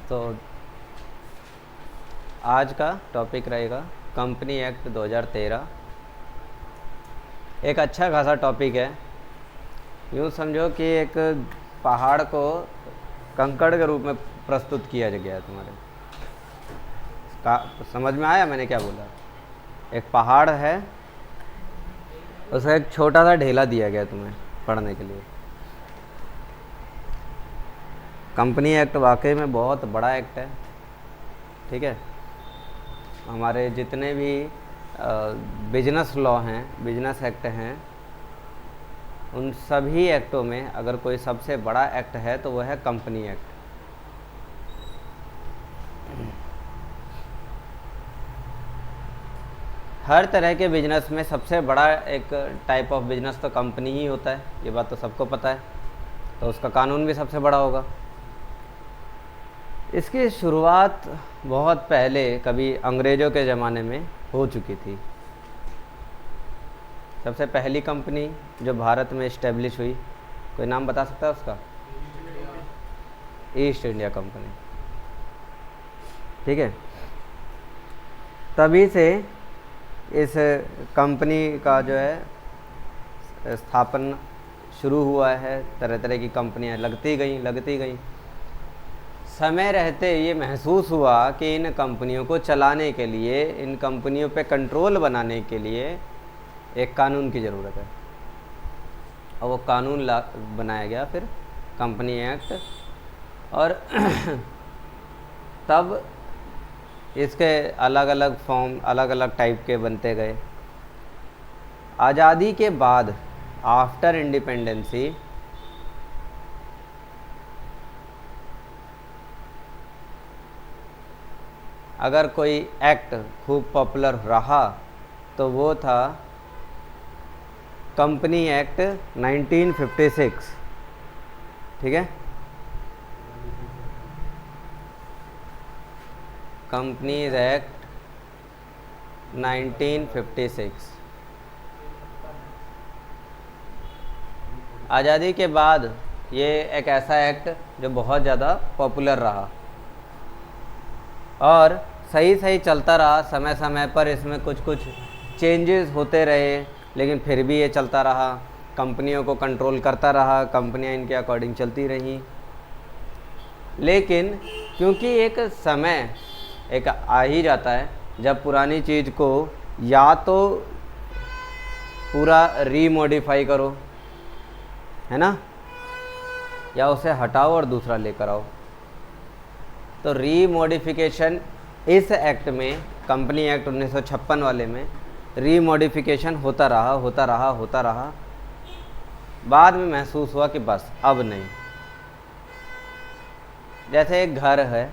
तो आज का टॉपिक रहेगा कंपनी एक्ट 2013। एक अच्छा खासा टॉपिक है। यूँ समझो कि एक पहाड़ को कंकड़ के रूप में प्रस्तुत किया गया है तुम्हारे का। समझ में आया मैंने क्या बोला? एक पहाड़ है, उसका एक छोटा सा ढेला दिया गया तुम्हें पढ़ने के लिए। कंपनी एक्ट वाकई में बहुत बड़ा एक्ट है, ठीक है। हमारे जितने भी बिजनेस लॉ हैं, बिजनेस एक्ट हैं, उन सभी एक्टों में अगर कोई सबसे बड़ा एक्ट है तो वह है कंपनी एक्ट। हर तरह के बिजनेस में सबसे बड़ा एक टाइप ऑफ बिजनेस तो कंपनी ही होता है, ये बात तो सबको पता है। तो उसका कानून भी सबसे बड़ा होगा। इसकी शुरुआत बहुत पहले कभी अंग्रेज़ों के ज़माने में हो चुकी थी। सबसे पहली कंपनी जो भारत में इस्टेब्लिश हुई, कोई नाम बता सकता है उसका? ईस्ट इंडिया कंपनी, ठीक है। तभी से इस कंपनी का जो है स्थापन शुरू हुआ है। तरह तरह की कंपनियां लगती गई। समय रहते ये महसूस हुआ कि इन कंपनियों को चलाने के लिए, इन कंपनियों पे कंट्रोल बनाने के लिए एक कानून की ज़रूरत है, और वो कानून बनाया गया फिर कंपनी एक्ट। और तब इसके अलग अलग फॉर्म, अलग अलग टाइप के बनते गए। आज़ादी के बाद, आफ्टर इंडिपेंडेंसी, अगर कोई एक्ट खूब पॉपुलर रहा तो वो था कंपनी एक्ट 1956, ठीक है। कंपनीज एक्ट 1956 आज़ादी के बाद ये एक ऐसा एक्ट जो बहुत ज़्यादा पॉपुलर रहा और सही सही चलता रहा। समय समय पर इसमें कुछ कुछ चेंजेस होते रहे, लेकिन फिर भी ये चलता रहा। कंपनियों को कंट्रोल करता रहा, कंपनियां इनके अकॉर्डिंग चलती रहीं। लेकिन क्योंकि एक समय एक आ ही जाता है जब पुरानी चीज़ को या तो पूरा रीमॉडिफाई करो, है ना, या उसे हटाओ और दूसरा लेकर आओ। तो रीमॉडिफिकेशन इस एक्ट में, कंपनी एक्ट 1956 वाले में रीमॉडिफिकेशन होता रहा। बाद में महसूस हुआ कि बस अब नहीं। जैसे एक घर है,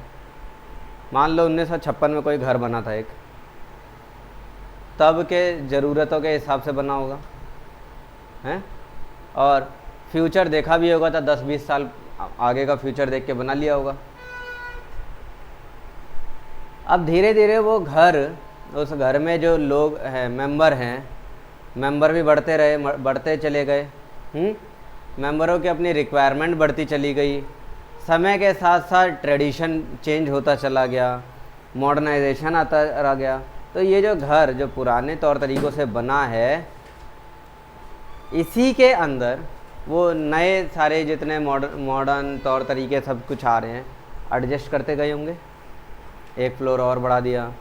मान लो 1956 में कोई घर बना था एक, तब के ज़रूरतों के हिसाब से बना होगा, हैं, और फ्यूचर देखा भी होगा तो 10-20 साल आगे का फ्यूचर देख के बना लिया होगा। अब धीरे धीरे वो घर, उस घर में जो लोग हैं, मेंबर भी बढ़ते चले गए। मेंबरों की अपनी रिक्वायरमेंट बढ़ती चली गई। समय के साथ साथ ट्रेडिशन चेंज होता चला गया, मॉडर्नाइजेशन आता रह गया। तो ये जो घर जो पुराने तौर तरीक़ों से बना है, इसी के अंदर वो नए सारे जितने मॉडर्न तौर तरीके सब कुछ आ रहे हैं, एडजस्ट करते गए होंगे। एक फ्लोर और बढ़ा दिया,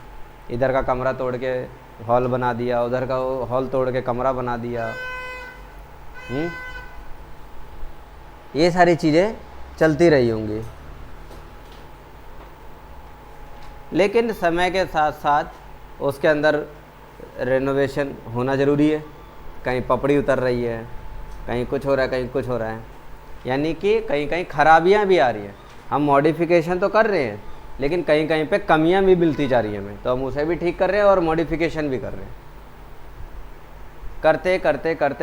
इधर का कमरा तोड़ के हॉल बना दिया, उधर का हॉल तोड़ के कमरा बना दिया। ये सारी चीज़ें चलती रही होंगी। लेकिन समय के साथ साथ उसके अंदर रेनोवेशन होना ज़रूरी है। कहीं पपड़ी उतर रही है, कहीं कुछ हो रहा है, कहीं कुछ हो रहा है, यानी कि कहीं कहीं खराबियाँ भी आ रही हैं। हम मॉडिफिकेशन तो कर रहे हैं, लेकिन कहीं कहीं पे कमियां भी मिलती जा रही हैं हमें, तो हम उसे भी ठीक कर रहे हैं और मॉडिफिकेशन भी कर रहे हैं। करते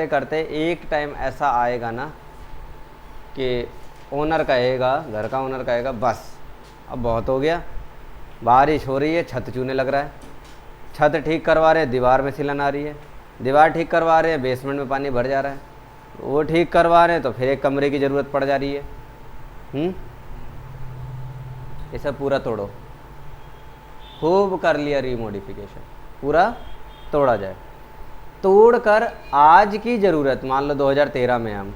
करते एक टाइम ऐसा आएगा ना कि ओनर कहेगा, घर का ओनर कहेगा बस अब बहुत हो गया, बारिश हो रही है, छत चूने लग रहा है, छत ठीक करवा रहे हैं, दीवार में सिलन आ रही है, दीवार ठीक करवा रहे हैं, बेसमेंट में पानी भर जा रहा है, वो ठीक करवा रहे हैं तो फिर एक कमरे की ज़रूरत पड़ जा रही है। इसे पूरा तोड़ो, खूब कर लिया रीमोडिफिकेशन, पूरा तोड़ा जाए। तोड़कर आज की ज़रूरत, मान लो 2013 में हम,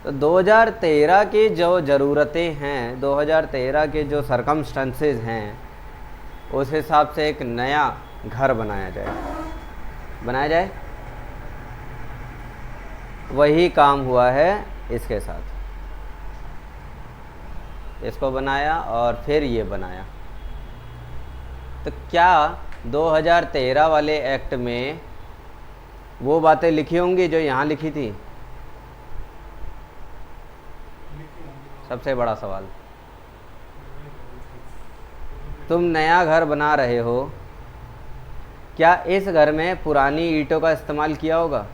तो 2013 की जो ज़रूरतें हैं, 2013 के जो सरकमस्टेंसेस हैं, उस हिसाब से एक नया घर बनाया जाए। वही काम हुआ है इसके साथ, इसको बनाया और फिर ये बनाया। तो क्या 2013 वाले एक्ट में वो बातें लिखी होंगी जो यहाँ लिखी थी? सबसे बड़ा सवाल, तुम नया घर बना रहे हो, क्या इस घर में पुरानी ईंटों का इस्तेमाल किया होगा?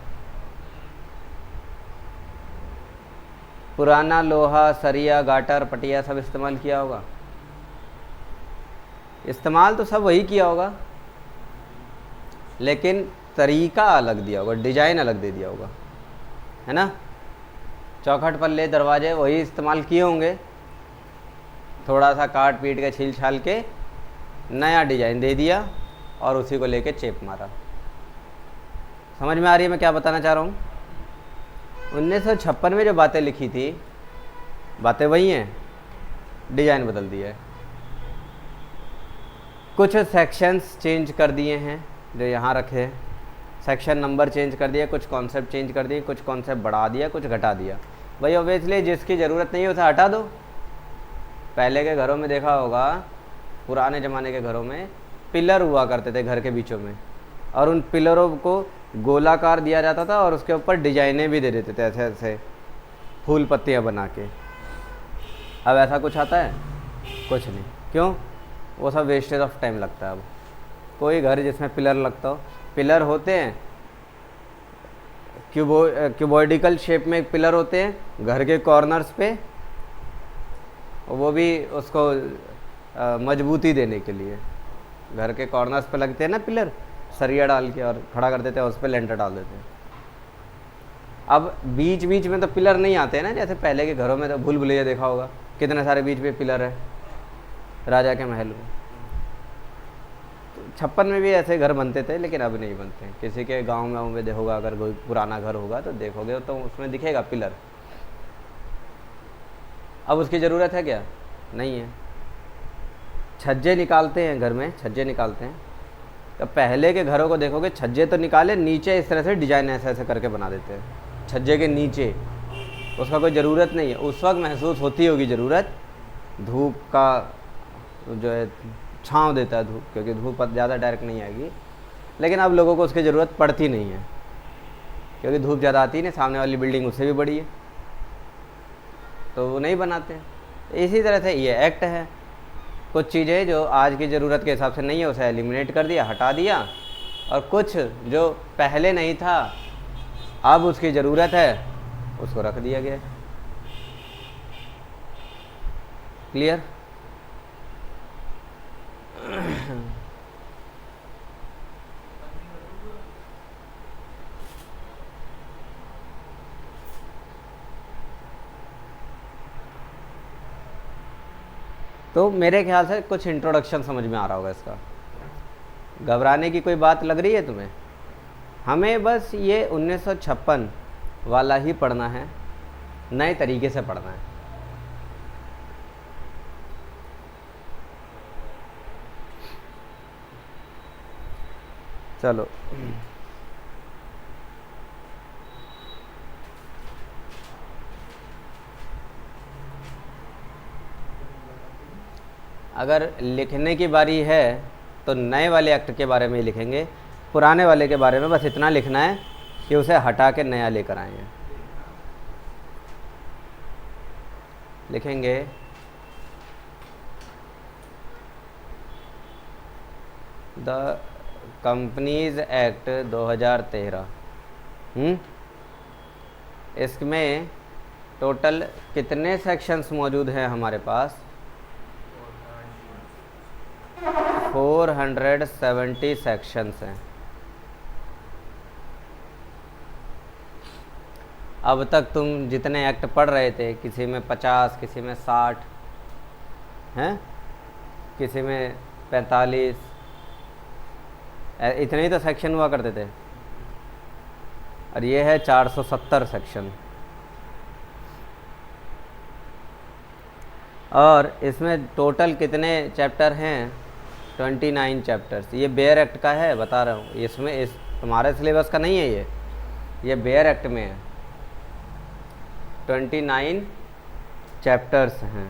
पुराना लोहा, सरिया, गाटर, पटिया सब इस्तेमाल किया होगा? इस्तेमाल तो सब वही किया होगा, लेकिन तरीका अलग दिया होगा, डिजाइन अलग दे दिया होगा, है ना। चौखट पल्ले दरवाजे वही इस्तेमाल किए होंगे, थोड़ा सा काट पीट के छील छाल के नया डिजाइन दे दिया और उसी को लेके चेप मारा। समझ में आ रही है मैं क्या बताना चाह रहा हूँ? 1956 में जो बातें लिखी थी, बातें वही हैं, डिजाइन बदल दिया है। कुछ सेक्शंस चेंज कर दिए हैं जो यहाँ रखे हैं, सेक्शन नंबर चेंज कर दिया, कुछ कॉन्सेप्ट चेंज कर दिए, कुछ कॉन्सेप्ट बढ़ा दिया, कुछ घटा दिया। भाई ऑब्वियसली जिसकी ज़रूरत नहीं है उसे हटा दो। पहले के घरों में देखा होगा, पुराने ज़माने के घरों में पिलर हुआ करते थे घर के बीचों में, और उन पिलरों को गोलाकार दिया जाता था और उसके ऊपर डिजाइनें भी दे देते थे, ऐसे ऐसे फूल पत्तियाँ बना के। अब ऐसा कुछ आता है? कुछ नहीं। क्यों? वो सब वेस्टेज ऑफ टाइम लगता है। अब कोई घर जिसमें पिलर लगता हो, पिलर होते हैं क्यूबॉइडिकल शेप में पिलर होते हैं घर के कॉर्नर्स पे, वो भी उसको मजबूती देने के लिए घर के कॉर्नर्स पे लगते हैं ना पिलर, सरिया डाल के और खड़ा कर देते हैं, उस पर लेंटर डाल देते हैं। अब बीच बीच में तो पिलर नहीं आते हैं ना, जैसे पहले के घरों में तो भूल भुलैया देखा होगा, कितने सारे बीच में पिलर है राजा के महल में। तो 56 में भी ऐसे घर बनते थे, लेकिन अब नहीं बनते हैं। किसी के गाँव में देखोगा, अगर कोई पुराना घर होगा तो देखोगे तो उसमें दिखेगा पिलर। अब उसकी ज़रूरत है क्या? नहीं है। छज्जे निकालते हैं घर में, छज्जे निकालते हैं, तो पहले के घरों को देखोगे छज्जे तो निकाले, नीचे इस तरह से डिजाइन ऐसे ऐसे करके बना देते हैं छज्जे के नीचे। उसका कोई ज़रूरत नहीं है। उस वक्त महसूस होती होगी ज़रूरत, धूप का जो है छाँव देता है धूप, क्योंकि धूप ज़्यादा डायरेक्ट नहीं आएगी, लेकिन अब लोगों को उसकी ज़रूरत पड़ती नहीं है, क्योंकि धूप ज़्यादा आती नहीं, सामने वाली बिल्डिंग उससे भी बड़ी है, तो वो नहीं बनाते हैं। इसी तरह से ये एक्ट है, कुछ चीज़ें जो आज की ज़रूरत के हिसाब से नहीं है उसे एलिमिनेट कर दिया, हटा दिया, और कुछ जो पहले नहीं था अब उसकी ज़रूरत है उसको रख दिया गया। क्लियर? तो मेरे ख्याल से कुछ इंट्रोडक्शन समझ में आ रहा होगा इसका। घबराने की कोई बात लग रही है तुम्हें? हमें बस ये 1956 वाला ही पढ़ना है, नए तरीके से पढ़ना है। चलो अगर लिखने की बारी है तो नए वाले एक्ट के बारे में ही लिखेंगे, पुराने वाले के बारे में बस इतना लिखना है कि उसे हटा के नया लेकर आएंगे। लिखेंगे द कंपनीज एक्ट 2013। इसमें टोटल कितने सेक्शंस मौजूद हैं हमारे पास? 470 सेक्शंस हैं। अब तक तुम जितने एक्ट पढ़ रहे थे, किसी में 50, किसी में 60, हैं, किसी में 45, इतने ही तो सेक्शन हुआ करते थे, और ये है 470 सेक्शन। और इसमें टोटल कितने चैप्टर हैं? 29 चैप्टर्स। ये बेयर एक्ट का है, बता रहा हूँ, इसमें इस तुम्हारे सिलेबस का नहीं है ये बेयर एक्ट में है। 29 चैप्टर्स हैं।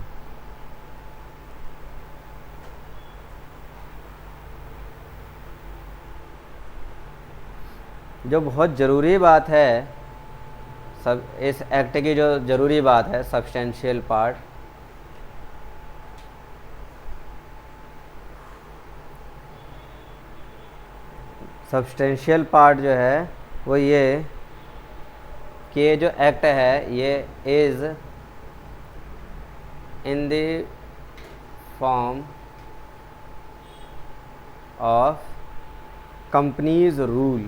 जो बहुत ज़रूरी बात है, सब इस एक्ट की जो ज़रूरी बात है, सब्सटेंशियल पार्ट, सब्सटेंशियल पार्ट जो है वो ये कि ये जो एक्ट है ये is in the form of companies rule,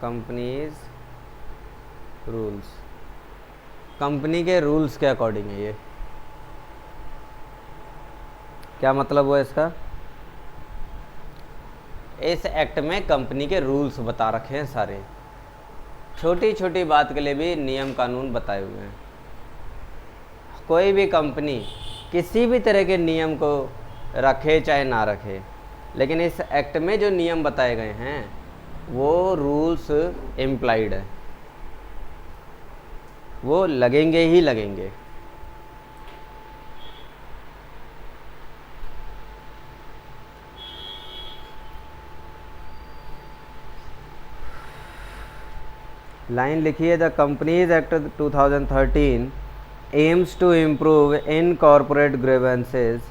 companies rules, company के रूल्स के अकॉर्डिंग है ये। क्या मतलब हुआ इसका? इस एक्ट में कंपनी के रूल्स बता रखे हैं सारे, छोटी छोटी बात के लिए भी नियम कानून बताए हुए हैं। कोई भी कंपनी किसी भी तरह के नियम को रखे चाहे ना रखे, लेकिन इस एक्ट में जो नियम बताए गए हैं वो रूल्स इम्प्लाइड है, वो लगेंगे ही लगेंगे। लाइन लिखिए, the companies act 2013 aims to improve in corporate grievances,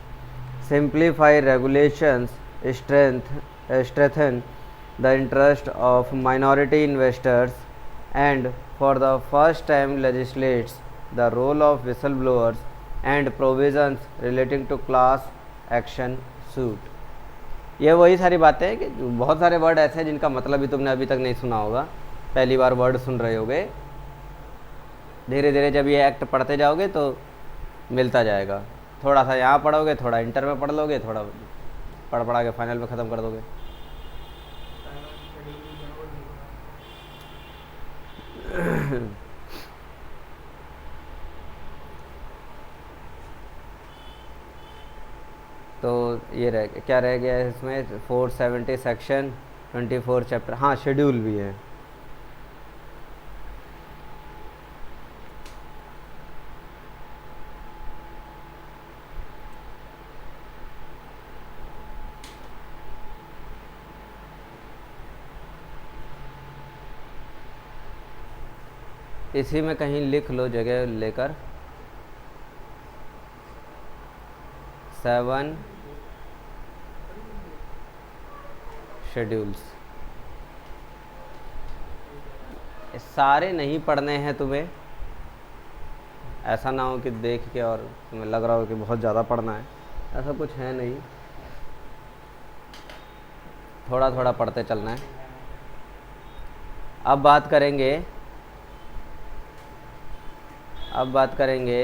simplify regulations, strengthen the interest of minority investors, and for the first time legislates the role of whistleblowers and provisions relating to class action suit। ये वही सारी बातें हैं कि बहुत सारे word ऐसे हैं जिनका मतलब भी तुमने अभी तक नहीं सुना होगा, पहली बार वर्ड सुन रहे होगे। धीरे धीरे जब ये एक्ट पढ़ते जाओगे तो मिलता जाएगा, थोड़ा सा यहाँ पढ़ोगे, थोड़ा इंटर में पढ़ लोगे, थोड़ा पढ़ा के फाइनल में ख़त्म कर दोगे। तो ये क्या रह गया है इसमें? 470 सेक्शन, 24 चैप्टर, हाँ शेड्यूल भी है। इसी में कहीं लिख लो जगह लेकर, 7 शेड्यूल्स। सारे नहीं पढ़ने हैं तुम्हें, ऐसा ना हो कि देख के और तुम्हें लग रहा हो कि बहुत ज़्यादा पढ़ना है, ऐसा कुछ है नहीं, थोड़ा थोड़ा पढ़ते चलना है। अब बात करेंगे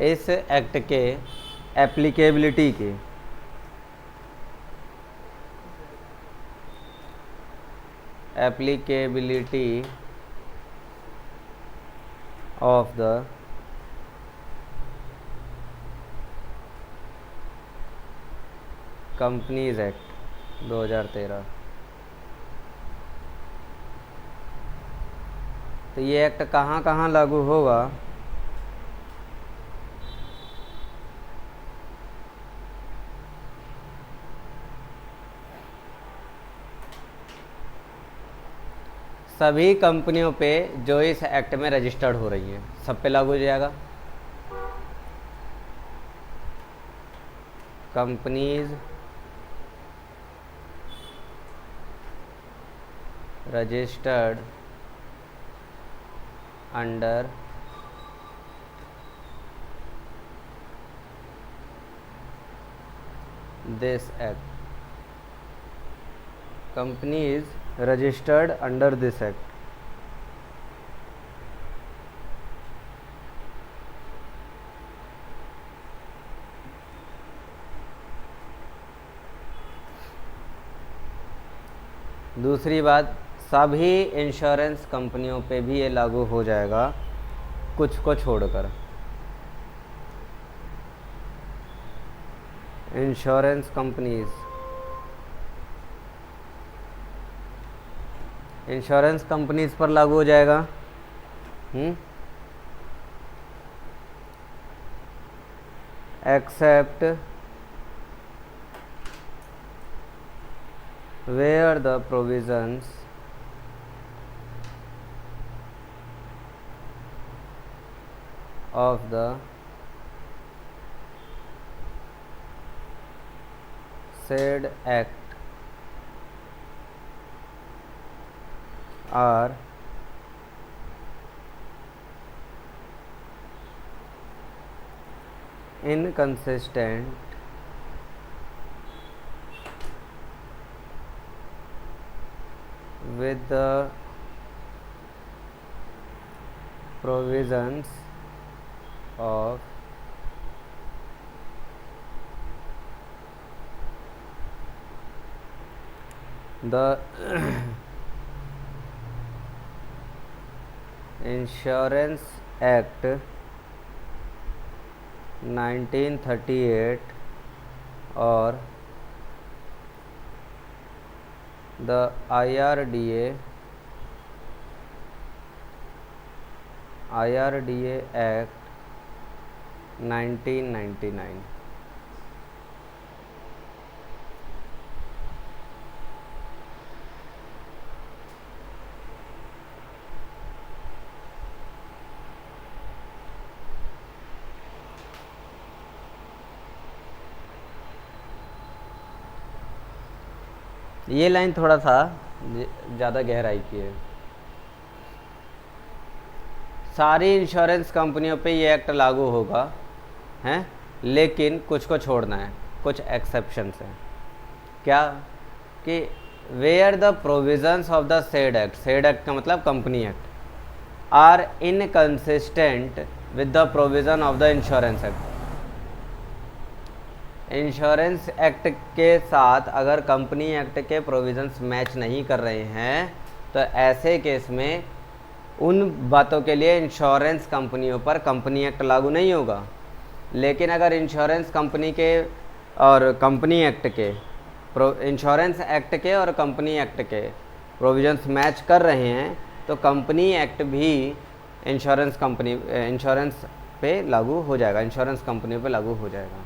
इस एक्ट के एप्लीकेबिलिटी की। Applicability of the companies act 2013। तो ये एक्ट कहाँ कहाँ लागू होगा? सभी कंपनियों पे जो इस एक्ट में रजिस्टर्ड हो रही हैं, सब पे लागू हो जाएगा। Companies registered under this act, companies registered under this act. दूसरी बात, सभी इंश्योरेंस कंपनियों पे भी ये लागू हो जाएगा, कुछ को छोड़कर। इंश्योरेंस कंपनीज पर लागू हो जाएगा। Except where the provisions of the said act are inconsistent with the provisions of the Insurance Act 1938 और the IRDA Act 1999। ये लाइन थोड़ा सा ज़्यादा गहराई की है। सारी इंश्योरेंस कंपनियों पे ये एक्ट लागू होगा, हैं, लेकिन कुछ को छोड़ना है, कुछ एक्सेप्शंस हैं। क्या कि where the provisions of the said act का मतलब company act, are inconsistent with the provision of the insurance act. Insurance act के साथ अगर कंपनी एक्ट के प्रोविजंस मैच नहीं कर रहे हैं तो ऐसे केस में उन बातों के लिए इंश्योरेंस कंपनियों पर कंपनी एक्ट लागू नहीं होगा। लेकिन अगर इंश्योरेंस कंपनी के और कंपनी एक्ट के इंश्योरेंस एक्ट के और कंपनी एक्ट के प्रोविजंस मैच कर रहे हैं तो कंपनी एक्ट भी इंश्योरेंस पे लागू हो जाएगा, इंश्योरेंस कंपनियों पे लागू हो जाएगा।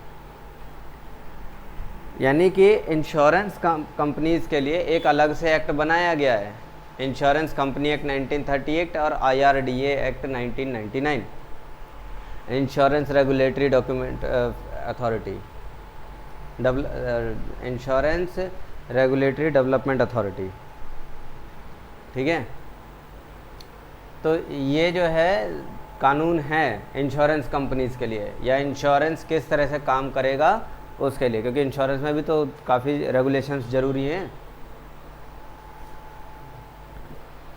यानी कि इंश्योरेंस कंपनीज के लिए एक अलग से एक्ट बनाया गया है, इंश्योरेंस कंपनी एक्ट 1938 और IRDA act 1999। Insurance regulatory document authority, insurance regulatory development authority, ठीक है। तो ये जो है कानून है इंश्योरेंस कंपनीज के लिए, या इंश्योरेंस किस तरह से काम करेगा उसके लिए, क्योंकि इंश्योरेंस में भी तो काफ़ी रेगुलेशंस ज़रूरी हैं।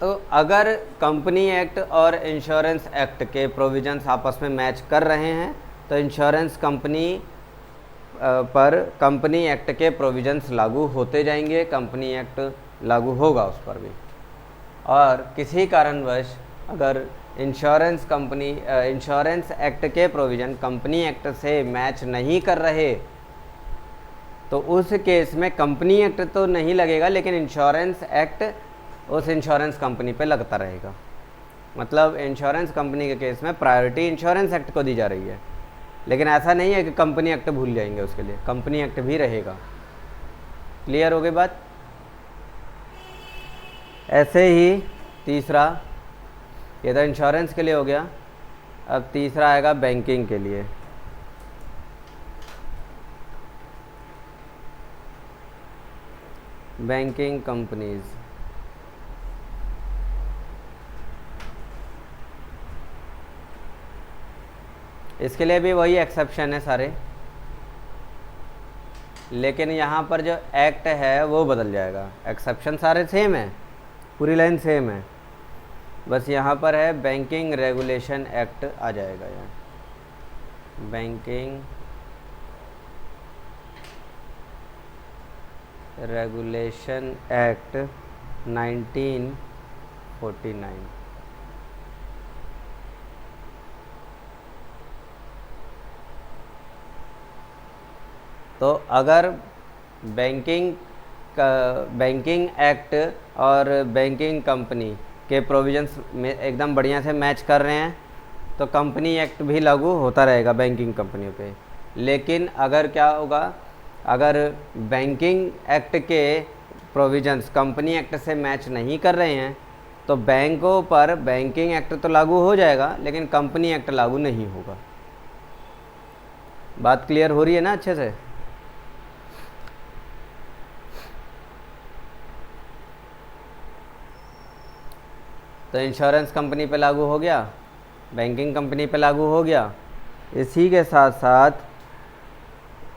तो अगर कंपनी एक्ट और इंश्योरेंस एक्ट के प्रोविजंस आपस में मैच कर रहे हैं तो इंश्योरेंस कंपनी पर कंपनी एक्ट के प्रोविजंस लागू होते जाएंगे, कंपनी एक्ट लागू होगा उस पर भी। और किसी कारणवश अगर इंश्योरेंस एक्ट के प्रोविज़न कंपनी एक्ट से मैच नहीं कर रहे तो उस केस में कंपनी एक्ट तो नहीं लगेगा, लेकिन इंश्योरेंस एक्ट उस इंश्योरेंस कंपनी पे लगता रहेगा। मतलब इंश्योरेंस कंपनी के केस में प्रायोरिटी इंश्योरेंस एक्ट को दी जा रही है, लेकिन ऐसा नहीं है कि कंपनी एक्ट भूल जाएंगे, उसके लिए कंपनी एक्ट भी रहेगा। क्लियर हो गई बात। ऐसे ही तीसरा, ये तो इंश्योरेंस के लिए हो गया, अब तीसरा आएगा बैंकिंग के लिए। बैंकिंग कंपनीज, इसके लिए भी वही एक्सेप्शन है सारे, लेकिन यहाँ पर जो एक्ट है वो बदल जाएगा। एक्सेप्शन सारे सेम है, पूरी लाइन सेम है, बस यहाँ पर है बैंकिंग रेगुलेशन एक्ट आ जाएगा। यहाँ बैंकिंग रेगुलेशन एक्ट 1949। तो अगर बैंकिंग एक्ट और बैंकिंग कंपनी के प्रोविजंस में एकदम बढ़िया से मैच कर रहे हैं तो कंपनी एक्ट भी लागू होता रहेगा बैंकिंग कंपनियों पे। लेकिन अगर क्या होगा, अगर बैंकिंग एक्ट के प्रोविजंस कंपनी एक्ट से मैच नहीं कर रहे हैं तो बैंकों पर बैंकिंग एक्ट तो लागू हो जाएगा लेकिन कंपनी एक्ट लागू नहीं होगा। बात क्लियर हो रही है ना अच्छे से? तो इंश्योरेंस कंपनी पे लागू हो गया, बैंकिंग कंपनी पे लागू हो गया। इसी के साथ साथ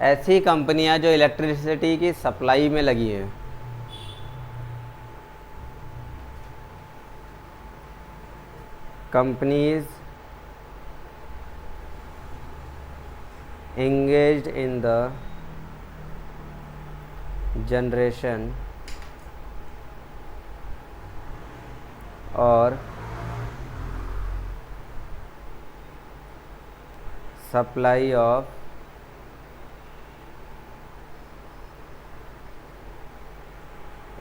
ऐसी कंपनियां जो इलेक्ट्रिसिटी की सप्लाई में लगी हैं, companies engaged in the generation और सप्लाई ऑफ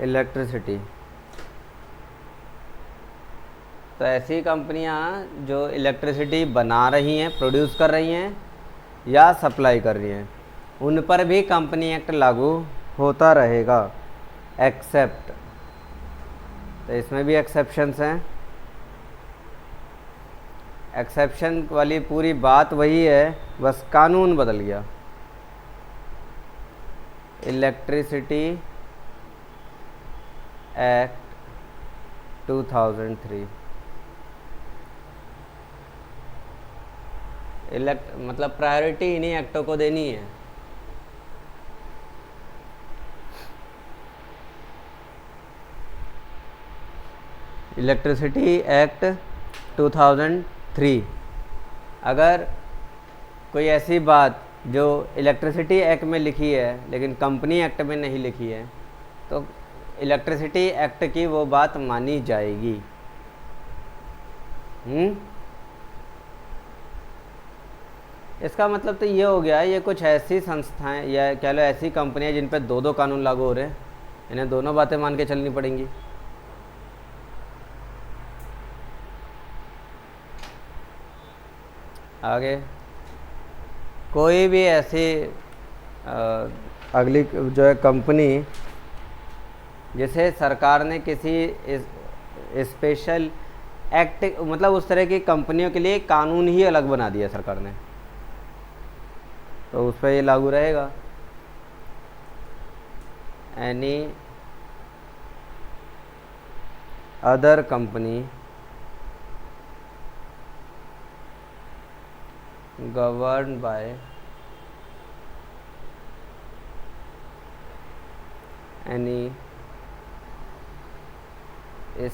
इलेक्ट्रिसिटी। तो ऐसी कंपनियां जो इलेक्ट्रिसिटी बना रही हैं, प्रोड्यूस कर रही हैं या सप्लाई कर रही हैं, उन पर भी कंपनी एक्ट लागू होता रहेगा एक्सेप्ट। तो इसमें भी एक्सेप्शंस हैं। एक्सेप्शन वाली पूरी बात वही है, बस कानून बदल गया। इलेक्ट्रिसिटी एक्ट 2003 मतलब प्रायोरिटी इन्हीं एक्टों को देनी है। Electricity act 2003। अगर कोई ऐसी बात जो इलेक्ट्रिसिटी एक्ट में लिखी है लेकिन कंपनी एक्ट में नहीं लिखी है तो इलेक्ट्रिसिटी एक्ट की वो बात मानी जाएगी। इसका मतलब तो ये हो गया, ये कुछ ऐसी संस्थाएं या कह लो ऐसी कंपनियां जिन पे दो कानून लागू हो रहे हैं, इन्हें दोनों बातें मान के चलनी पड़ेंगी। आगे कोई भी ऐसी अगली जो है कंपनी जिसे सरकार ने किसी स्पेशल एक्ट मतलब उस तरह की कंपनियों के लिए कानून ही अलग बना दिया सरकार ने, तो उस पर ये लागू रहेगा। Any other company governed by any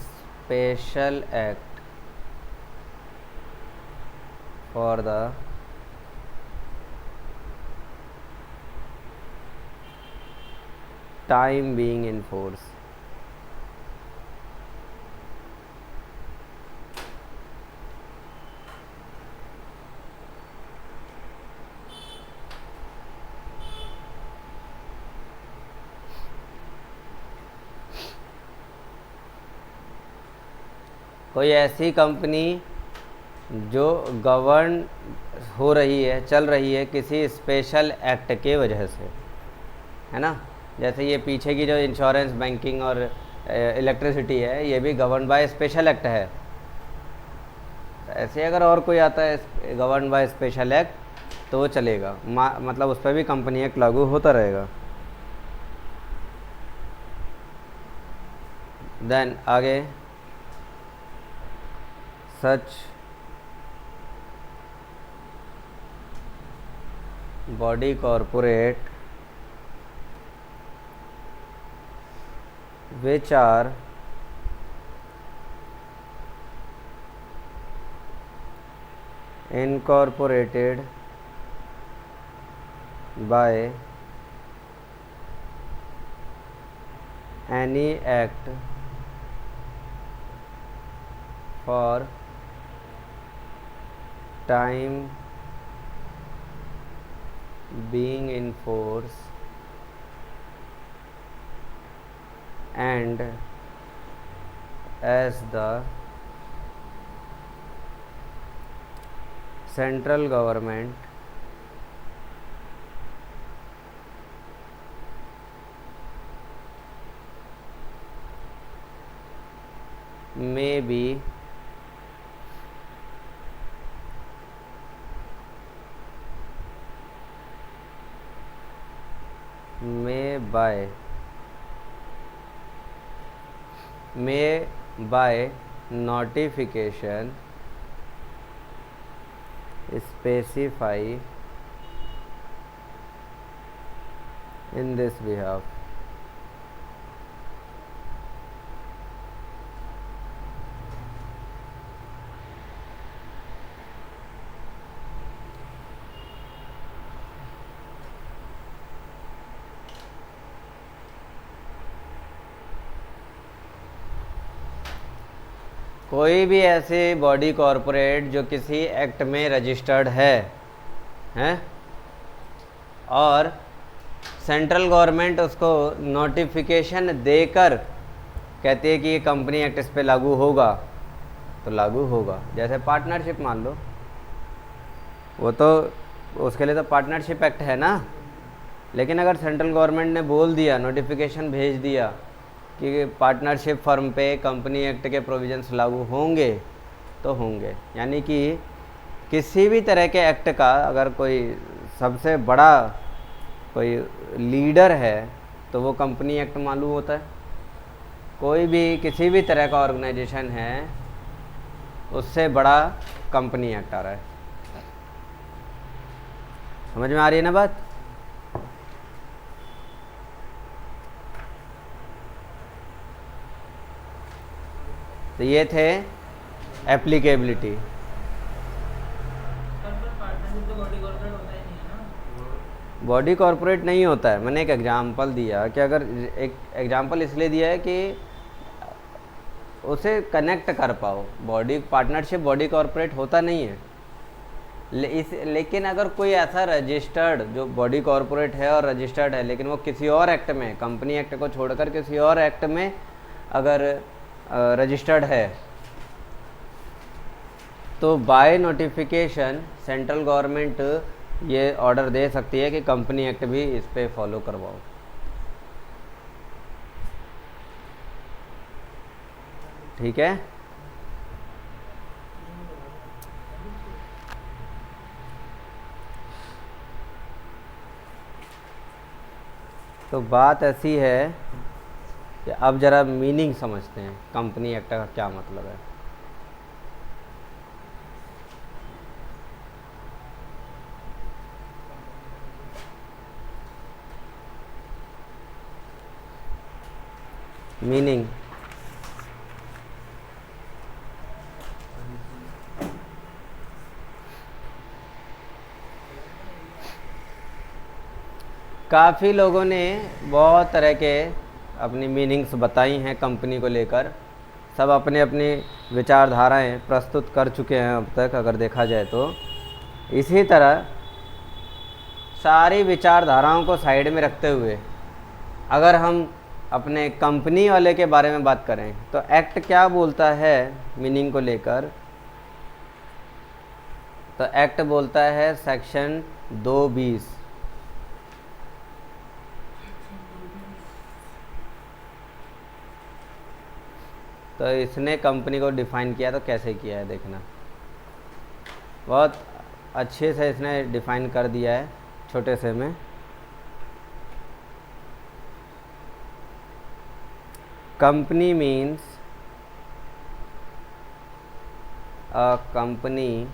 special act for the time being in force। कोई ऐसी कंपनी जो गवर्न हो रही है, चल रही है किसी स्पेशल एक्ट के वजह से, है ना। जैसे ये पीछे की जो इंश्योरेंस, बैंकिंग और इलेक्ट्रिसिटी है, ये भी गवर्न बाय स्पेशल एक्ट है। ऐसे अगर और कोई आता है गवर्न बाय स्पेशल एक्ट तो वो चलेगा, मतलब उस पर भी कंपनी एक्ट लागू होता रहेगा। देन आगे such body corporate which are incorporated by any act for time being in force and as the central government may be by notification specify in this behalf. कोई भी ऐसे बॉडी कॉरपोरेट जो किसी act में registered है हैं और central government उसको नोटिफिकेशन देकर कहती है कि ये कंपनी एक्ट इस पे लागू होगा, तो लागू होगा। जैसे पार्टनरशिप मान लो, वो तो उसके लिए तो पार्टनरशिप एक्ट है ना, लेकिन अगर सेंट्रल गवर्नमेंट ने बोल दिया, नोटिफिकेशन भेज दिया कि पार्टनरशिप फर्म पे कंपनी एक्ट के प्रोविजंस लागू होंगे, तो होंगे। यानी कि किसी भी तरह के एक्ट का अगर कोई सबसे बड़ा कोई लीडर है तो वो कंपनी एक्ट मालूम होता है। कोई भी किसी भी तरह का ऑर्गेनाइजेशन है उससे बड़ा कंपनी एक्ट आ रहा है। समझ में आ रही है ना बात? तो ये थे एप्लीकेबिलिटी। बॉडी कॉरपोरेट नहीं होता है। मैंने एक एग्जांपल दिया कि अगर एक एग्जांपल इसलिए दिया है कि उसे कनेक्ट कर पाओ। बॉडी पार्टनरशिप बॉडी कॉरपोरेट होता नहीं है, लेकिन अगर कोई ऐसा रजिस्टर्ड जो बॉडी कॉरपोरेट है और रजिस्टर्ड है लेकिन वो किसी और एक्ट में, कंपनी एक्ट को छोड़कर किसी और एक्ट में अगर रजिस्टर्ड है, तो बाय नोटिफिकेशन सेंट्रल गवर्नमेंट ये ऑर्डर दे सकती है कि कंपनी एक्ट भी इस पे फॉलो करवाओ। ठीक है? तो बात ऐसी है कि अब ज़रा मीनिंग समझते हैं, कंपनी एक्ट का क्या मतलब है। मीनिंग काफ़ी लोगों ने बहुत तरह के अपनी मीनिंग्स बताई हैं कंपनी को लेकर। सब अपने अपनी विचारधाराएं प्रस्तुत कर चुके हैं अब तक, अगर देखा जाए तो। इसी तरह सारी विचारधाराओं को साइड में रखते हुए अगर हम अपने कंपनी वाले के बारे में बात करें तो एक्ट क्या बोलता है मीनिंग को लेकर, तो एक्ट बोलता है सेक्शन 220, तो इसने कंपनी को डिफ़ाइन किया। तो कैसे किया है देखना, बहुत अच्छे से इसने डिफ़ाइन कर दिया है छोटे से में। Company means a company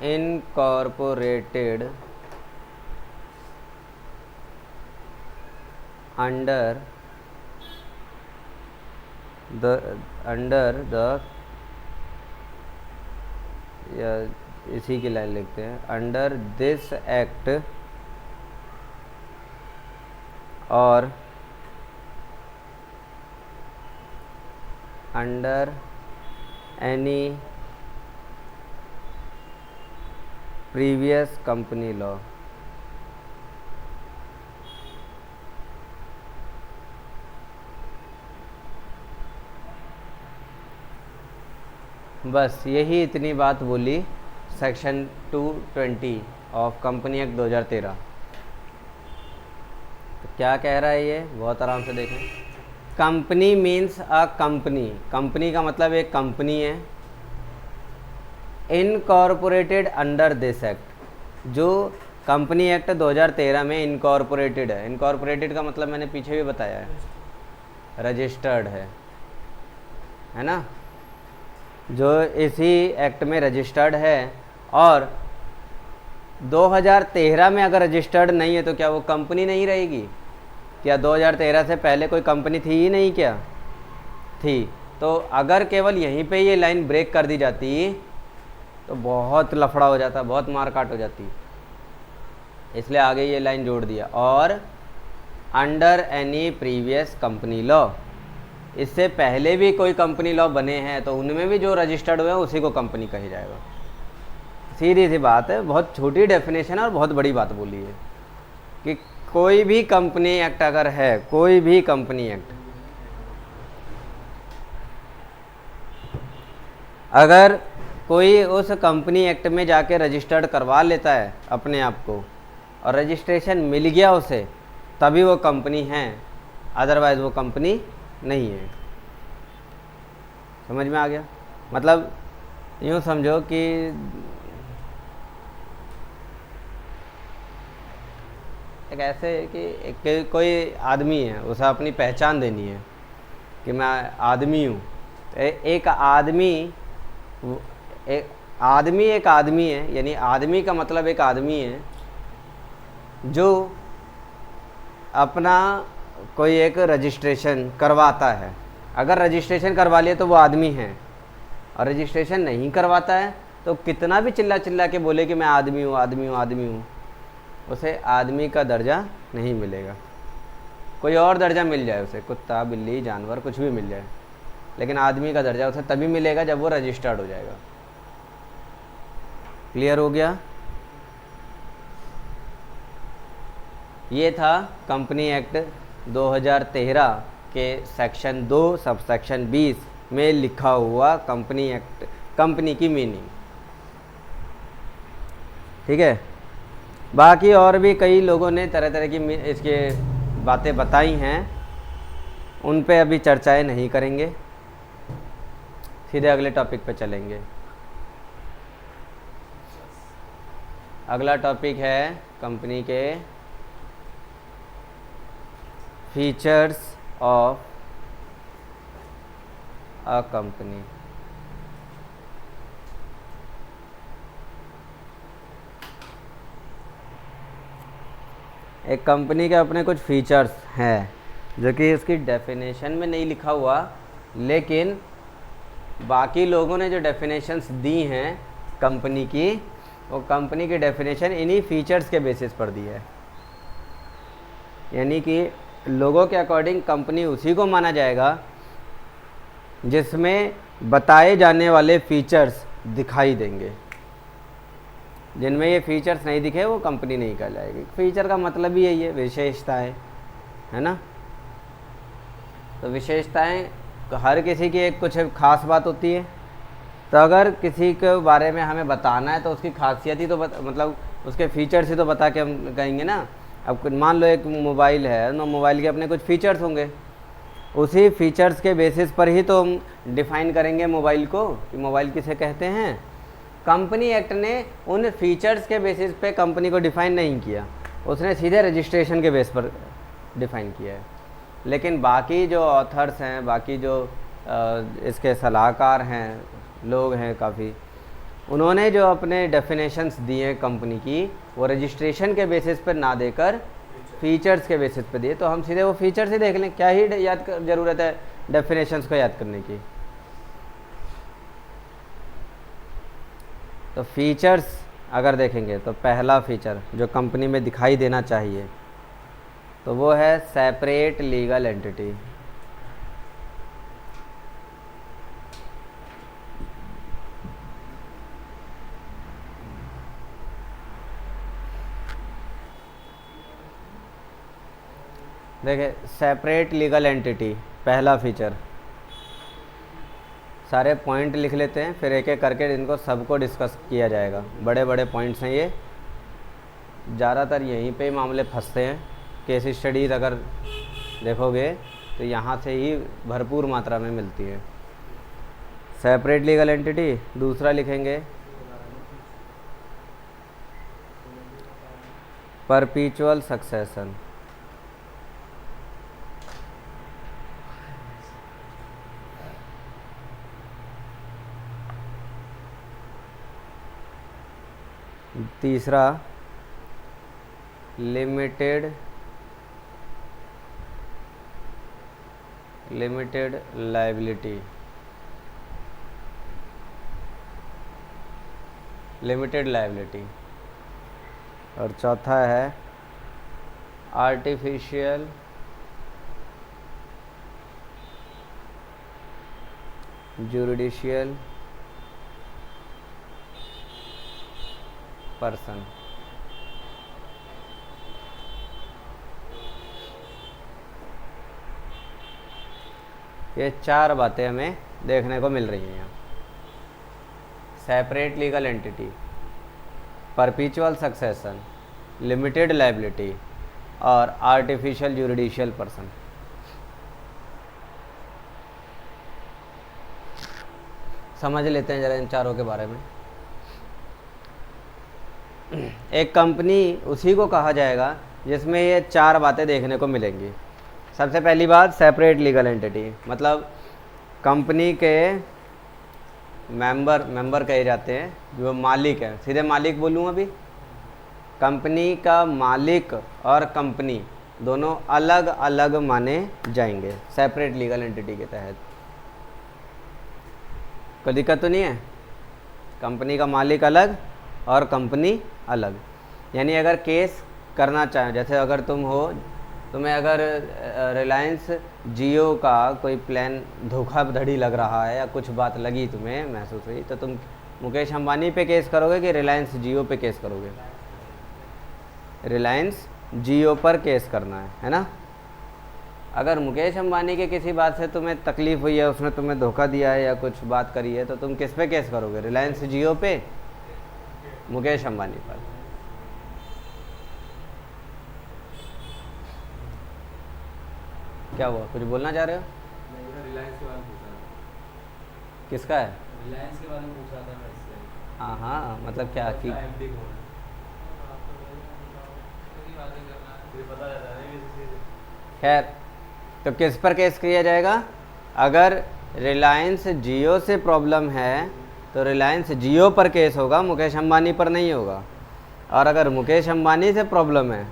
incorporated under the या इसी की लाइन लिखते हैं, अंडर दिस एक्ट और under any previous company law. बस यही इतनी बात बोली सेक्शन 220 ऑफ कंपनी एक्ट 2013। तो क्या कह रहा है ये, बहुत आराम से देखें। Company means a company, company का मतलब एक कंपनी है, इनकॉर्पोरेटेड अंडर दिस एक्ट, जो कंपनी एक्ट 2013 में इनकॉर्पोरेटेड है। इनकॉर्पोरेटेड का मतलब मैंने पीछे भी बताया है, रजिस्टर्ड है ना, जो इसी एक्ट में रजिस्टर्ड है। और 2013 में अगर रजिस्टर्ड नहीं है तो क्या वो कंपनी नहीं रहेगी? क्या 2013 से पहले कोई कंपनी थी ही नहीं? क्या थी? तो अगर केवल यहीं पे ये लाइन ब्रेक कर दी जाती तो बहुत लफड़ा हो जाता, बहुत मारकाट हो जाती, इसलिए आगे ये लाइन जोड़ दिया। और under any previous company law, इससे पहले भी कोई कंपनी लॉ बने हैं तो उनमें भी जो रजिस्टर्ड हुए हैं उसी को कंपनी कहा जाएगा। सीधी सी बात है, बहुत छोटी डेफिनेशन है और बहुत बड़ी बात बोली है कि कोई भी कंपनी एक्ट अगर है, कोई भी कंपनी एक्ट, अगर कोई उस कंपनी एक्ट में जाके रजिस्टर्ड करवा लेता है अपने आप को और रजिस्ट्रेशन मिल गया उसे, तभी वो कंपनी है, अदरवाइज वो कंपनी नहीं है। समझ में आ गया? मतलब यूँ समझो कि एक ऐसे कि कोई आदमी है, उसे अपनी पहचान देनी है कि मैं आदमी हूँ। एक आदमी है, यानी आदमी का मतलब एक आदमी है जो अपना कोई एक रजिस्ट्रेशन करवाता है। अगर रजिस्ट्रेशन करवा लिया तो वो आदमी है, और रजिस्ट्रेशन नहीं करवाता है तो कितना भी चिल्ला चिल्ला के बोले कि मैं आदमी हूँ, आदमी हूँ, आदमी हूँ, उसे आदमी का दर्जा नहीं मिलेगा। कोई और दर्जा मिल जाए उसे, कुत्ता, बिल्ली, जानवर, कुछ भी मिल जाए, लेकिन आदमी का दर्जा उसे तभी मिलेगा जब वो रजिस्टर्ड हो जाएगा। क्लियर हो गया? ये था कंपनी एक्ट 2013 के सेक्शन 2 सब सेक्शन 20 में लिखा हुआ कंपनी एक्ट, कंपनी की मीनिंग। ठीक है। बाकी और भी कई लोगों ने तरह तरह की इसके बातें बताई हैं, उन पे अभी चर्चाएं नहीं करेंगे, सीधे अगले टॉपिक पे चलेंगे। अगला टॉपिक है कंपनी के फीचर्स ऑफ अ कंपनी। एक कंपनी के अपने कुछ फीचर्स हैं जो कि इसकी डेफिनेशन में नहीं लिखा हुआ, लेकिन बाकी लोगों ने जो डेफिनेशंस दी हैं कंपनी की, वो कंपनी की डेफिनेशन इन्हीं फीचर्स के बेसिस पर दी है। यानी कि लोगों के अकॉर्डिंग कंपनी उसी को माना जाएगा जिसमें बताए जाने वाले फीचर्स दिखाई देंगे। जिनमें ये फीचर्स नहीं दिखे वो कंपनी नहीं कहलाएगी। फीचर का मतलब ही यही है, विशेषताएं, है ना। तो विशेषताएं हर किसी की एक कुछ खास बात होती है, तो अगर किसी के बारे में हमें बताना है तो उसकी खासियत ही तो मतलब उसके फीचर्स ही तो बता के हम कहेंगे ना। अब मान लो एक मोबाइल है, तो मोबाइल के अपने कुछ फीचर्स होंगे, उसी फीचर्स के बेसिस पर ही तो हम डिफ़ाइन करेंगे मोबाइल को कि मोबाइल किसे कहते हैं। कंपनी एक्ट ने उन फीचर्स के बेसिस पे कंपनी को डिफ़ाइन नहीं किया, उसने सीधे रजिस्ट्रेशन के बेस पर डिफ़ाइन किया है। लेकिन बाकी जो ऑथर्स हैं, बाकी जो इसके सलाहकार हैं, लोग हैं काफ़ी, उन्होंने जो अपने डेफिनेशंस दिए कंपनी की, वो रजिस्ट्रेशन के बेसिस पर ना देकर फीचर्स के बेसिस पे दिए। तो हम सीधे वो फीचर्स ही देख लें, क्या ही याद ज़रूरत है डेफिनेशंस को याद करने की। तो फीचर्स अगर देखेंगे तो पहला फीचर जो कंपनी में दिखाई देना चाहिए तो वो है सेपरेट लीगल एंटिटी। देखिए सेपरेट लीगल एंटिटी पहला फीचर, सारे पॉइंट लिख लेते हैं, फिर एक एक करके इनको सबको डिस्कस किया जाएगा। बड़े बड़े पॉइंट्स हैं ये, ज़्यादातर यहीं पे मामले फंसते हैं। केस स्टडीज़ अगर देखोगे तो यहाँ से ही भरपूर मात्रा में मिलती है। सेपरेट लीगल एंटिटी, दूसरा लिखेंगे परपीचुअल सक्सेशन। तीसरा लिमिटेड लायबिलिटी, और चौथा है आर्टिफिशियल जुडिशियल पर्सन। ये चार बातें हमें देखने को मिल रही हैं यहाँ। Separate legal entity, परपीचुअल succession, limited liability और आर्टिफिशियल जुडिशियल पर्सन। समझ लेते हैं ज़रा इन चारों के बारे में। एक कंपनी उसी को कहा जाएगा जिसमें ये चार बातें देखने को मिलेंगी। सबसे पहली बात, सेपरेट लीगल एंटिटी मतलब कंपनी के मेंबर कहे जाते हैं, जो मालिक है। सीधे मालिक बोलूँ अभी, कंपनी का मालिक और कंपनी दोनों अलग अलग माने जाएंगे सेपरेट लीगल एंटिटी के तहत। कोई दिक्कत तो नहीं है? कंपनी का मालिक अलग और कंपनी अलग। यानी अगर केस करना चाहें, जैसे अगर तुम्हें अगर रिलायंस जियो का कोई प्लान धोखाधड़ी लग रहा है या कुछ बात लगी, तुम्हें महसूस हुई, तो तुम मुकेश अंबानी पे केस करोगे कि रिलायंस जियो पे केस करोगे? रिलायंस जियो पर केस करना है ना। अगर मुकेश अंबानी के किसी बात से तुम्हें तकलीफ़ हुई है, उसने तुम्हें धोखा दिया है या कुछ बात करी है, तो तुम किस पे केस करोगे? रिलायंस जियो पे, मुकेश अंबानी पर। क्या हुआ, कुछ बोलना चाह रहे हो? रिलायंस के बारे में पूछा था। किसका है? रिलायंस के बारे में पूछा था मैं इससे। हाँ हाँ, मतलब क्या कि एमडी कौन है? पता रहता है किसी से। खैर, तो किस पर केस किया जाएगा? अगर रिलायंस जियो से प्रॉब्लम है तो रिलायंस जियो पर केस होगा, मुकेश अंबानी पर नहीं होगा। और अगर मुकेश अंबानी से प्रॉब्लम है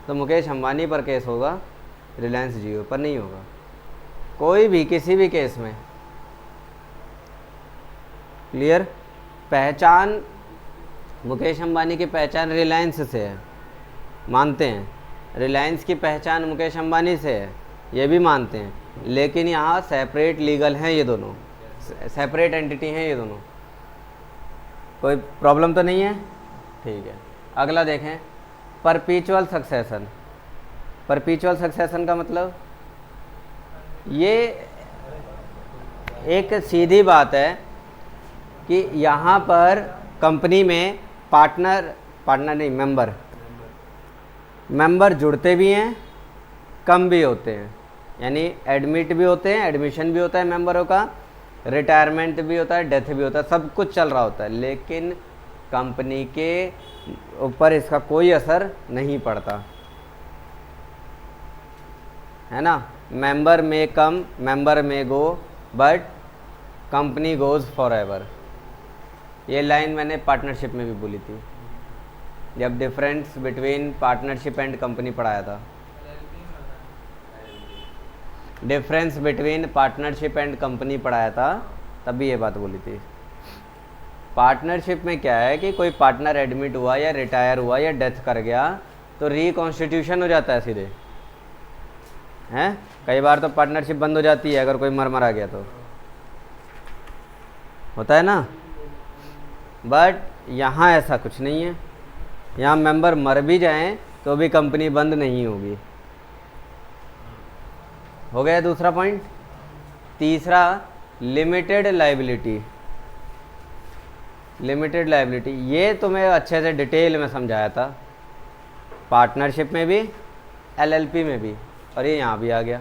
तो मुकेश अंबानी पर केस होगा, रिलायंस जियो पर नहीं होगा। कोई भी किसी भी केस में। क्लियर? पहचान मुकेश अंबानी की पहचान रिलायंस से है, मानते हैं। रिलायंस की पहचान मुकेश अंबानी से है, ये भी मानते हैं। लेकिन यहाँ सेपरेट लीगल हैं ये दोनों, सेपरेट एंटिटी हैं ये दोनों। कोई प्रॉब्लम तो नहीं है? ठीक है। अगला देखें, परपीचुअल सक्सेशन। परपीचुअल सक्सेशन का मतलब ये एक सीधी बात है कि यहाँ पर कंपनी में पार्टनर नहीं, मेंबर जुड़ते भी हैं, कम भी होते हैं। यानी एडमिट भी होते हैं, एडमिशन भी होता है मेंबरों का, रिटायरमेंट भी होता है, डेथ भी होता है, सब कुछ चल रहा होता है। लेकिन कंपनी के ऊपर इसका कोई असर नहीं पड़ता, है ना। मेंबर में come, member men go, but company goes forever एवर। ये लाइन मैंने पार्टनरशिप में भी बोली थी, जब difference between partnership and company पढ़ाया था। Difference between partnership and company पढ़ाया था, तब भी ये बात बोली थी। पार्टनरशिप में क्या है कि कोई पार्टनर एडमिट हुआ या रिटायर हुआ या डेथ कर गया तो रिकॉन्स्टिट्यूशन हो जाता है सीधे, हैं। कई बार तो पार्टनरशिप बंद हो जाती है अगर कोई मर आ गया तो, होता है ना। बट यहाँ ऐसा कुछ नहीं है। यहाँ मेंबर मर भी जाएं तो भी कंपनी बंद नहीं होगी। हो गया दूसरा पॉइंट। तीसरा लिमिटेड लायबिलिटी। लिमिटेड लायबिलिटी ये तुम्हें अच्छे से डिटेल में समझाया था, पार्टनरशिप में भी, एलएलपी में भी, और ये यहाँ भी आ गया।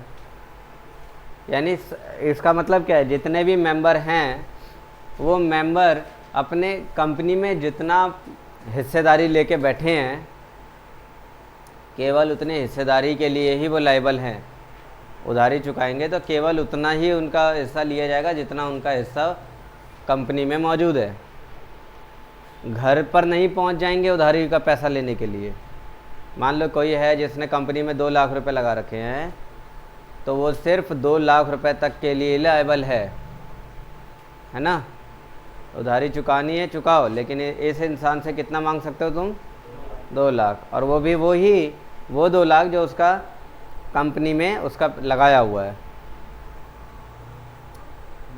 यानी इसका मतलब क्या है, जितने भी मेंबर हैं वो मेंबर अपने कंपनी में जितना हिस्सेदारी लेके बैठे हैं, केवल उतने हिस्सेदारी के लिए ही वो लायबल हैं। उधारी चुकाएंगे तो केवल उतना ही उनका हिस्सा लिया जाएगा जितना उनका हिस्सा कंपनी में मौजूद है। घर पर नहीं पहुंच जाएंगे उधारी का पैसा लेने के लिए। मान लो कोई है जिसने कंपनी में 2 लाख रुपए लगा रखे हैं, तो वो सिर्फ 2 लाख रुपए तक के लिए लायबल है ना। उधारी चुकानी है चुकाओ, लेकिन इस इंसान से कितना मांग सकते हो तुम? 2 लाख, और वो भी वो 2 लाख जो उसका कंपनी में उसका लगाया हुआ है।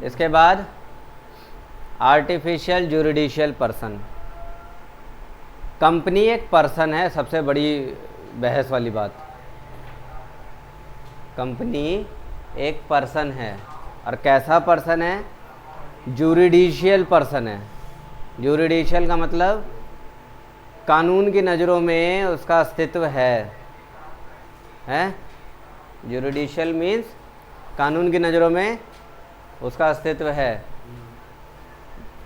इसके बाद आर्टिफिशियल जुरिडिशियल पर्सन। कंपनी एक पर्सन है, सबसे बड़ी बहस वाली बात। कंपनी एक पर्सन है, और कैसा पर्सन है? जुरिडिशियल पर्सन है। जुरिडिशियल का मतलब कानून की नज़रों में उसका अस्तित्व है। जुरिडिशियल मीन्स कानून की नज़रों में उसका अस्तित्व है।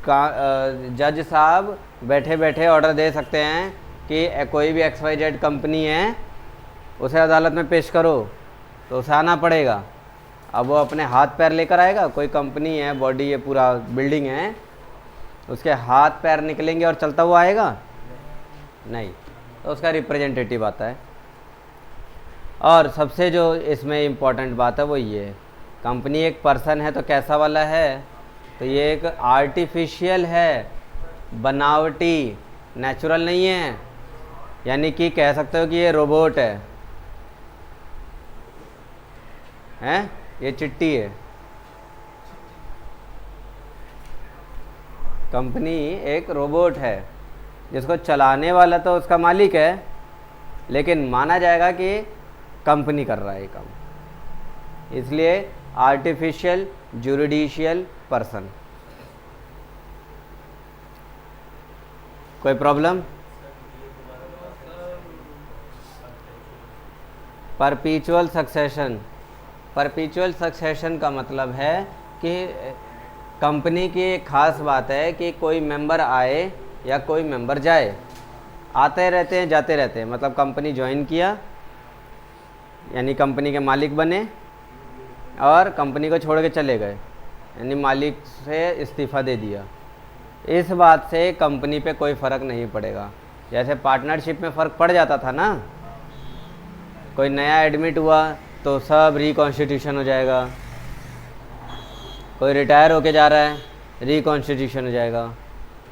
जज साहब बैठे बैठे ऑर्डर दे सकते हैं कि कोई भी XYZ कंपनी है उसे अदालत में पेश करो, तो उसे आना पड़ेगा। अब वो अपने हाथ पैर लेकर आएगा? कोई कंपनी है, बॉडी है, पूरा बिल्डिंग है, उसके हाथ पैर निकलेंगे और चलता हुआ आएगा? नहीं, तो उसका रिप्रेजेंटेटिव आता है। और सबसे जो इसमें इम्पोर्टेंट बात है वो ये, कंपनी एक पर्सन है तो कैसा वाला है? तो ये एक आर्टिफिशियल है, बनावटी, नेचुरल नहीं है। यानी कि कह सकते हो कि ये रोबोट है, ये चिट्टी है। कंपनी एक रोबोट है जिसको चलाने वाला तो उसका मालिक है, लेकिन माना जाएगा कि कंपनी कर रहा है ये काम। इसलिए आर्टिफिशियल जुरिडिशियल पर्सन। कोई प्रॉब्लम? परपीचुअल सक्सेशन। परपीचुअल सक्सेशन का मतलब है कि कंपनी की एक ख़ास बात है कि कोई मेंबर आए या कोई मेंबर जाए, आते रहते हैं जाते रहते हैं। मतलब कंपनी ज्वाइन किया यानी कंपनी के मालिक बने, और कंपनी को छोड़ के चले गए यानी मालिक से इस्तीफ़ा दे दिया। इस बात से कंपनी पे कोई फ़र्क नहीं पड़ेगा। जैसे पार्टनरशिप में फ़र्क पड़ जाता था ना, कोई नया एडमिट हुआ तो सब रिकॉन्स्टिट्यूशन हो जाएगा, कोई रिटायर होके जा रहा है रिकॉन्स्टिट्यूशन हो जाएगा,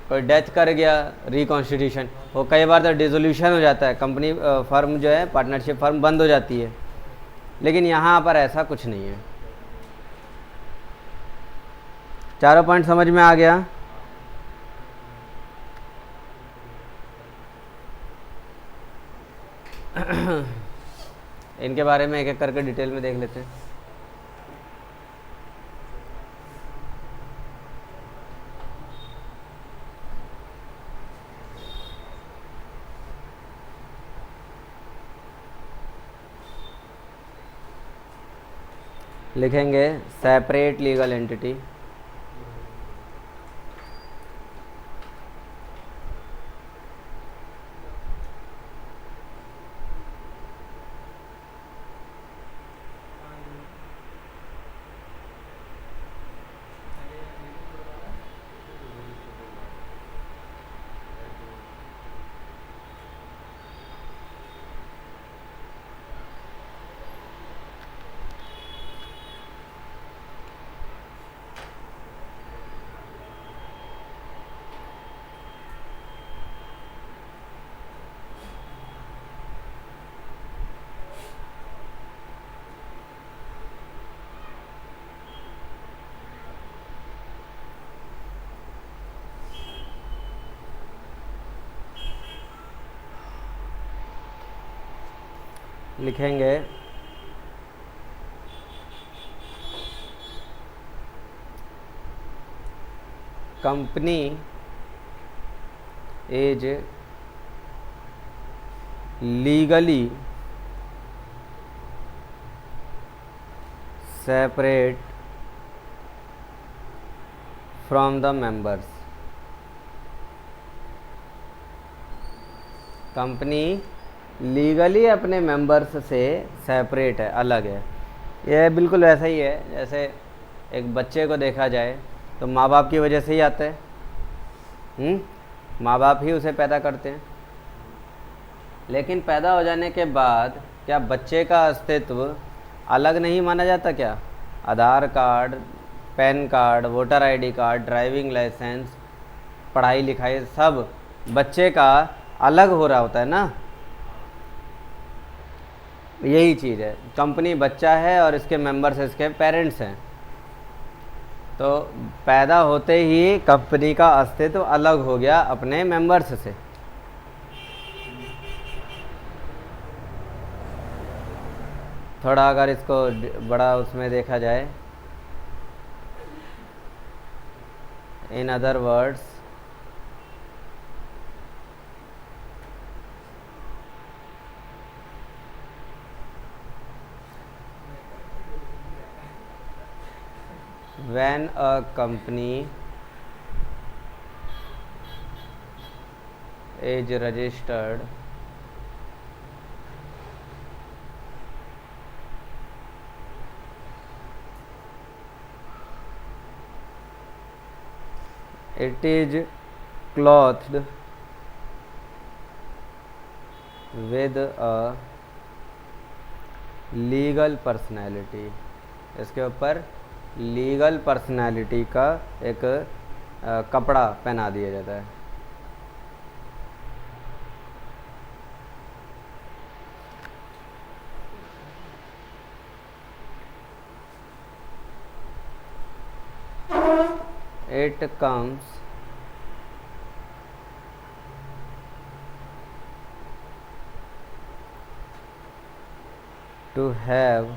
कोई डेथ कर गया रिकॉन्स्टिट्यूशन, वो कई बार तो डिसोल्यूशन हो जाता है, कंपनी फर्म जो है पार्टनरशिप फर्म बंद हो जाती है। लेकिन यहाँ पर ऐसा कुछ नहीं है। चारों पॉइंट समझ में आ गया? इनके बारे में एक एक करके डिटेल में देख लेते हैं। लिखेंगे सेपरेट लीगल एंटिटी। लिखेंगे company is legally separate from the members. Company legally अपने मेंबर्स से सेपरेट है, अलग है। यह बिल्कुल वैसा ही है जैसे एक बच्चे को देखा जाए तो माँ बाप की वजह से ही आता है। माँ बाप ही उसे पैदा करते हैं, लेकिन पैदा हो जाने के बाद क्या बच्चे का अस्तित्व अलग नहीं माना जाता क्या? Aadhaar card, PAN card, voter ID card, driving licence, पढ़ाई लिखाई सब बच्चे का अलग हो रहा होता है ना। यही चीज़ है, कंपनी बच्चा है और इसके मेंबर्स इसके पेरेंट्स हैं। तो पैदा होते ही कंपनी का अस्तित्व अलग हो गया अपने मेंबर्स से। थोड़ा अगर इसको बड़ा उसमें देखा जाए, in other words, when a company is registered it is clothed with a legal personality। इसके ऊपर लीगल पर्सनैलिटी का एक कपड़ा पहना दिया जाता है। It comes to have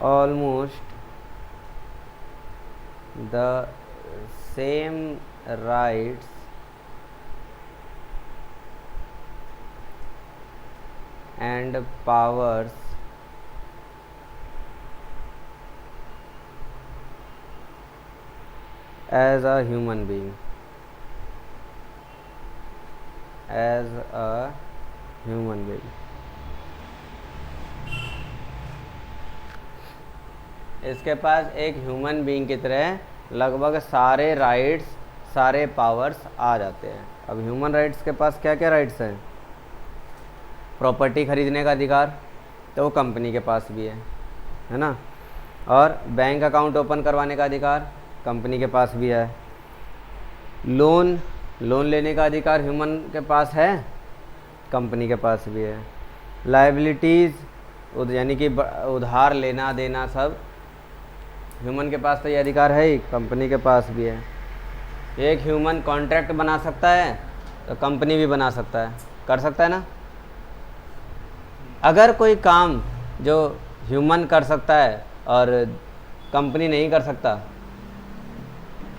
almost the same rights and powers as a human being, as a human being। इसके पास एक ह्यूमन बीइंग की तरह लगभग सारे राइट्स, सारे पावर्स आ जाते हैं। अब ह्यूमन राइट्स के पास क्या क्या राइट्स हैं? प्रॉपर्टी खरीदने का अधिकार तो वो कंपनी के पास भी है ना। और बैंक अकाउंट ओपन करवाने का अधिकार कंपनी के पास भी है। लोन लेने का अधिकार ह्यूमन के पास है, कंपनी के पास भी है। लायबिलिटीज़ यानी कि उधार लेना देना सब ह्यूमन के पास तो ये अधिकार है ही, कंपनी के पास भी है। एक ह्यूमन कॉन्ट्रैक्ट बना सकता है तो कंपनी भी बना सकता है, कर सकता है ना। अगर कोई काम जो ह्यूमन कर सकता है और कंपनी नहीं कर सकता,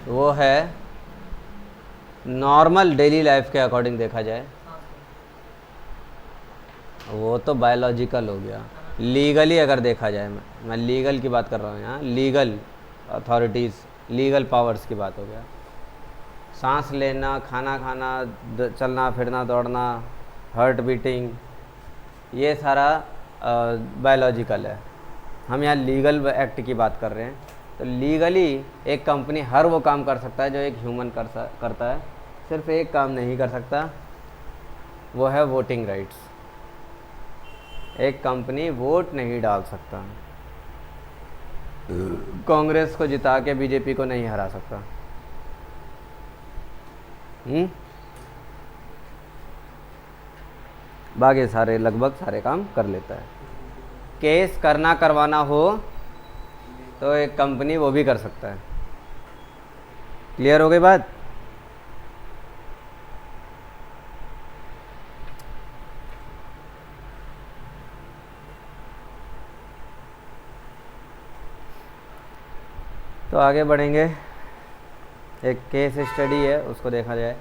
वो है नॉर्मल डेली लाइफ के अकॉर्डिंग देखा जाए, वो तो बायोलॉजिकल हो गया। लीगली अगर देखा जाए, मैं लीगल की बात कर रहा हूँ यहाँ, लीगल अथॉरिटीज़, लीगल पावर्स की बात हो गया। सांस लेना, खाना खाना, चलना फिरना, दौड़ना, हार्ट बीटिंग, ये सारा बायोलॉजिकल है। हम यहाँ लीगल एक्ट की बात कर रहे हैं। तो लीगली एक कंपनी हर वो काम कर सकता है जो एक ह्यूमन करता है। सिर्फ एक काम नहीं कर सकता, वो है वोटिंग राइट्स। एक कंपनी वोट नहीं डाल सकता, कांग्रेस को जिता के बीजेपी को नहीं हरा सकता। बाकी सारे लगभग सारे काम कर लेता है। केस करना करवाना हो तो एक कंपनी वो भी कर सकता है। क्लियर हो गई बात? तो आगे बढ़ेंगे, एक केस स्टडी है उसको देखा जाए।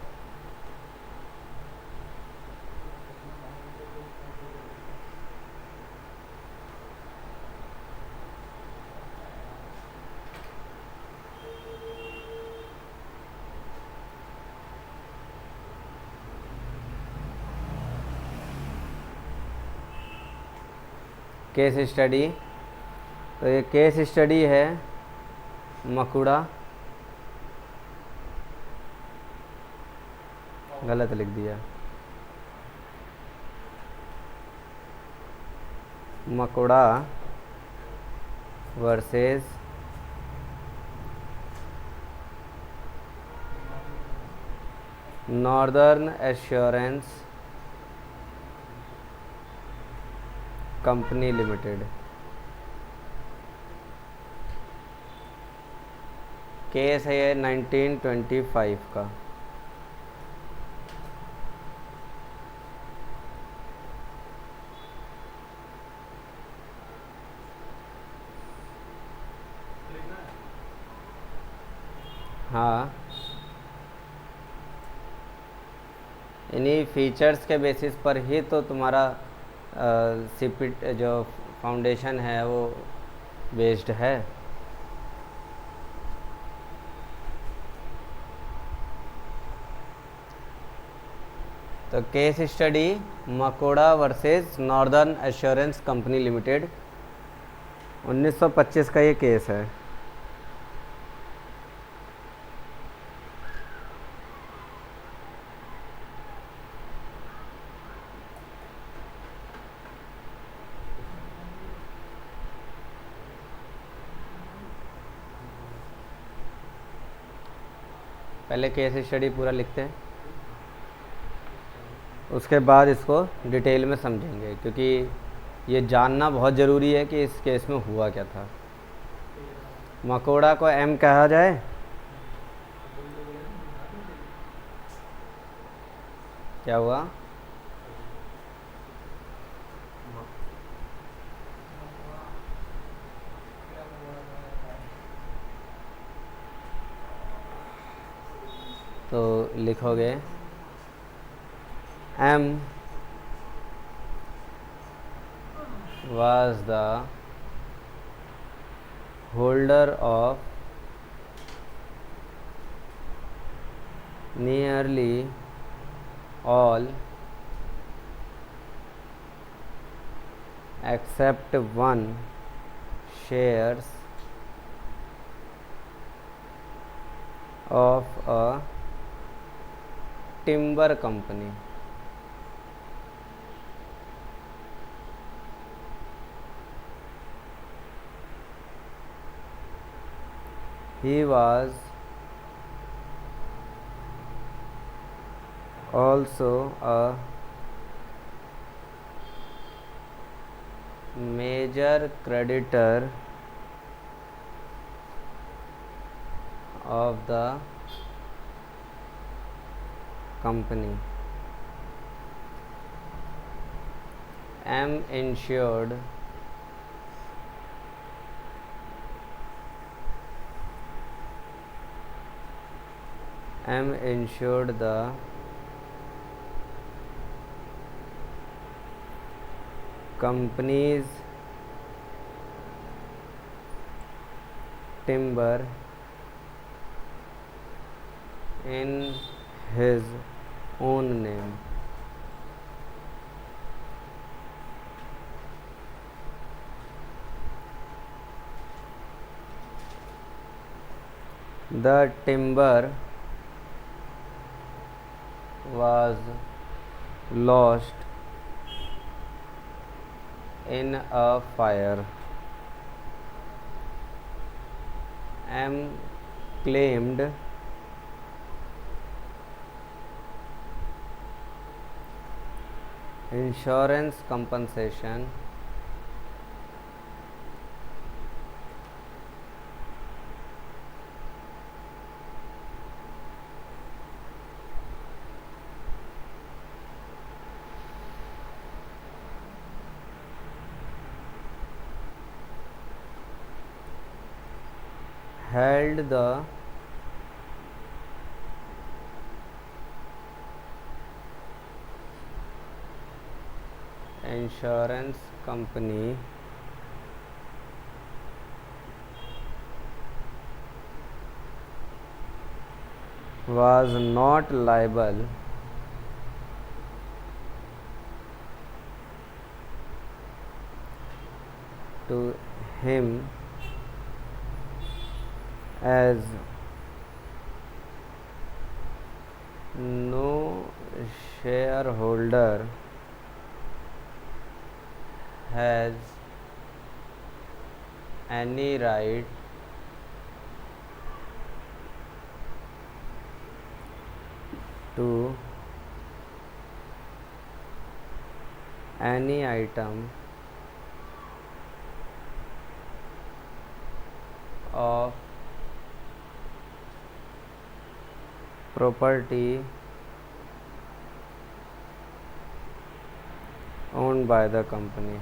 केस स्टडी, तो ये केस स्टडी है मकुड़ा, गलत लिख दिया, Macaura versus Northern Assurance Company Limited. Case है ये 1925 का। हाँ, इन्हीं फीचर्स के बेसिस पर ही तो तुम्हारा सीपीट जो फाउंडेशन है वो बेस्ड है। तो केस स्टडी मकोड़ा versus Northern Assurance Company limited, 1925 का ये केस है। पहले केस स्टडी पूरा लिखते हैं, उसके बाद इसको डिटेल में समझेंगे, क्योंकि ये जानना बहुत ज़रूरी है कि इस केस में हुआ क्या था। मकोड़ा को एम कहा जाए, क्या हुआ? तो लिखोगे M was the holder of nearly all except one shares of a timber company. He was also a major creditor of the company. M ensured the company's timber in his own name. The timber was lost in a fire. M claimed insurance compensation held the insurance company was not liable to him as no shareholder has any right to any item of property owned by the company.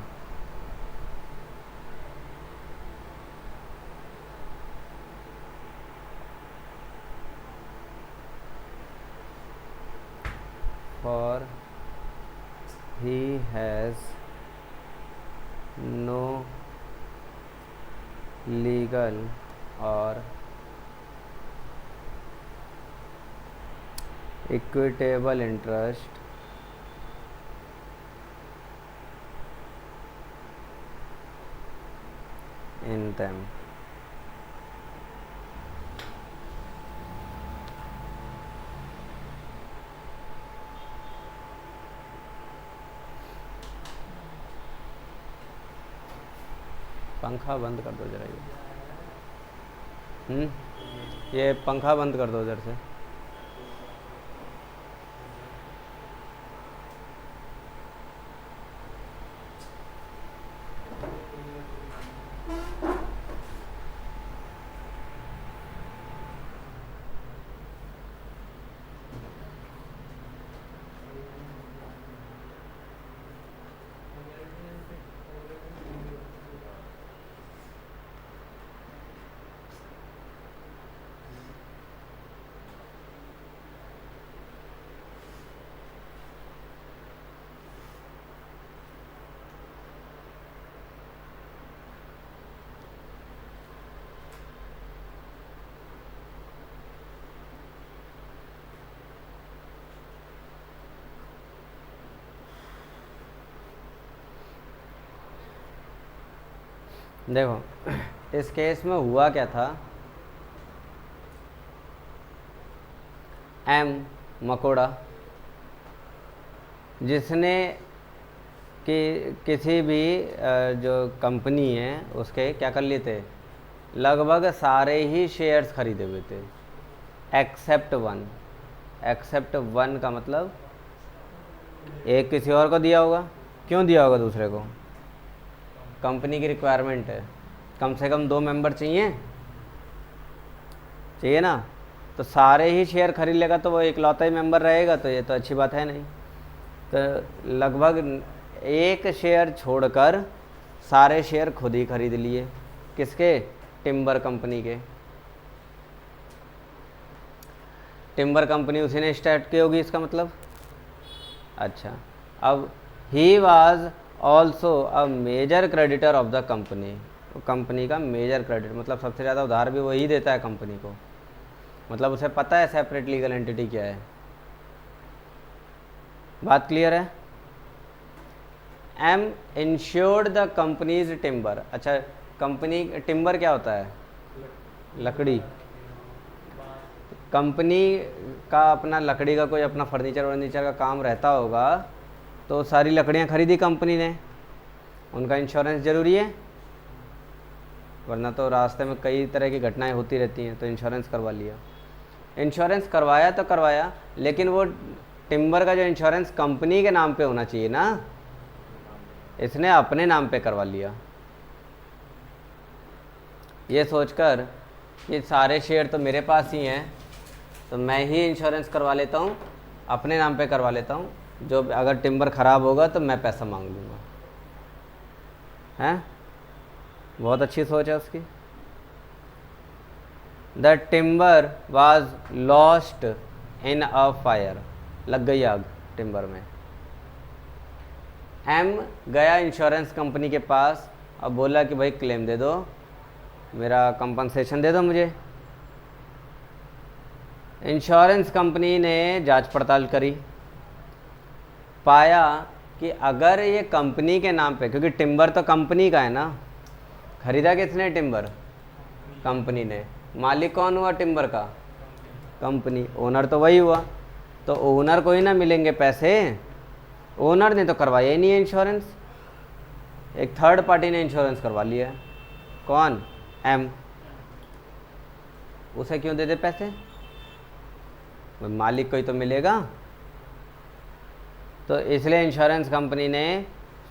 For he has no legal or equitable interest in them. पंखा बंद कर दो जरा ये पंखा बंद कर दो उधर से। देखो इस केस में हुआ क्या था, एम मकोड़ा जिसने किसी भी जो कंपनी है उसके क्या कर लिए थे, लगभग सारे ही शेयर्स खरीदे हुए थे एक्सेप्ट वन। एक्सेप्ट वन का मतलब एक किसी और को दिया होगा। क्यों दिया होगा दूसरे को? कंपनी की रिक्वायरमेंट है, कम से कम 2 मेंबर चाहिए ना। तो सारे ही शेयर खरीद लेगा तो वो इकलौता ही मेंबर रहेगा, तो ये तो अच्छी बात है नहीं। तो लगभग एक शेयर छोड़कर सारे शेयर खुद ही खरीद लिए। किसके? टिम्बर कंपनी के। टिम्बर कंपनी उसी ने स्टार्ट की होगी इसका मतलब। अच्छा, अब ही was also a major creditor of the company. Company का मेजर क्रेडिट मतलब सबसे ज़्यादा उधार भी वही देता है कंपनी को। मतलब उसे पता है सेपरेट लीगल एंटिटी क्या है। बात क्लियर है? M insured the companies timber. अच्छा, कंपनी टिम्बर क्या होता है? लकड़ी। कंपनी का अपना लकड़ी का कोई अपना फर्नीचर का काम रहता होगा, तो सारी लकड़ियाँ खरीदी कंपनी ने, उनका इंश्योरेंस ज़रूरी है, वरना तो रास्ते में कई तरह की घटनाएं होती रहती हैं। तो इंश्योरेंस करवा लिया। इंश्योरेंस करवाया तो करवाया, लेकिन वो टिम्बर का जो इंश्योरेंस कंपनी के नाम पे होना चाहिए ना, इसने अपने नाम पे करवा लिया। ये सोचकर ये सारे शेयर तो मेरे पास ही हैं, तो मैं ही इंश्योरेंस करवा लेता हूँ, अपने नाम पे करवा लेता हूँ। जो अगर टिम्बर ख़राब होगा तो मैं पैसा मांग लूँगा। हैं? बहुत अच्छी सोच है उसकी। The timber was lost in a fire, लग गई आग टिम्बर में। एम गया इंश्योरेंस कंपनी के पास, अब बोला कि भाई क्लेम दे दो, मेरा कंपनसेशन दे दो मुझे। इंश्योरेंस कंपनी ने जांच पड़ताल करी, पाया कि अगर ये कंपनी के नाम पे, क्योंकि टिम्बर तो कंपनी का है ना, खरीदा किसने टिम्बर? कंपनी ने। मालिक कौन हुआ टिम्बर का? कंपनी। ओनर तो वही हुआ, तो ओनर को ही ना मिलेंगे पैसे। ओनर ने तो करवाया ही नहीं है इंश्योरेंस, एक थर्ड पार्टी ने इंश्योरेंस करवा लिया है। कौन? एम। उसे क्यों दे दे पैसे? मालिक को ही तो मिलेगा। तो इसलिए इंश्योरेंस कंपनी ने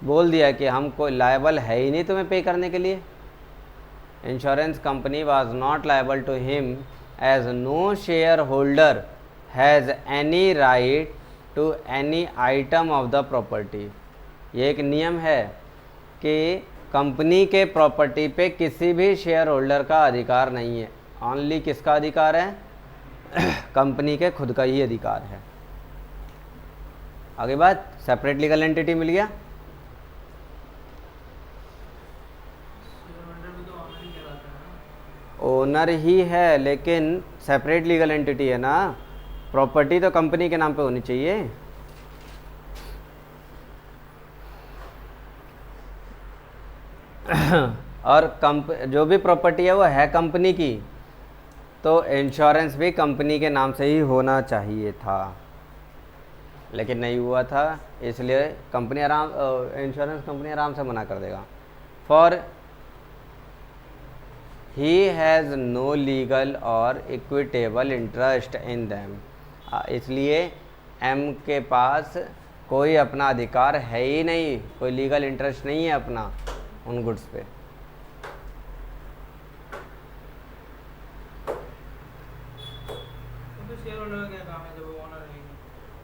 बोल दिया कि हमको लायबल है ही नहीं तुम्हें पे करने के लिए। Insurance company was not liable to him as no share holder has any right to any item of the property. ये एक नियम है कि कंपनी के प्रॉपर्टी पे किसी भी शेयर होल्डर का अधिकार नहीं है। ओनली किसका अधिकार है? कंपनी के खुद का ही अधिकार है। आगे बात, सेपरेट लीगल एंटिटी मिल गया। ओनर ही है लेकिन सेपरेट लीगल एंटिटी है ना, प्रॉपर्टी तो कंपनी के नाम पे होनी चाहिए। और जो भी प्रॉपर्टी है वो है कंपनी की, तो इंश्योरेंस भी कंपनी के नाम से ही होना चाहिए था, लेकिन नहीं हुआ था, इसलिए इंश्योरेंस कंपनी आराम से मना कर देगा। For he has no legal और इक्विटेबल इंटरेस्ट इन दैम। इसलिए एम के पास कोई अपना अधिकार है ही नहीं, कोई लीगल इंटरेस्ट नहीं है अपना उन गुड्स पे।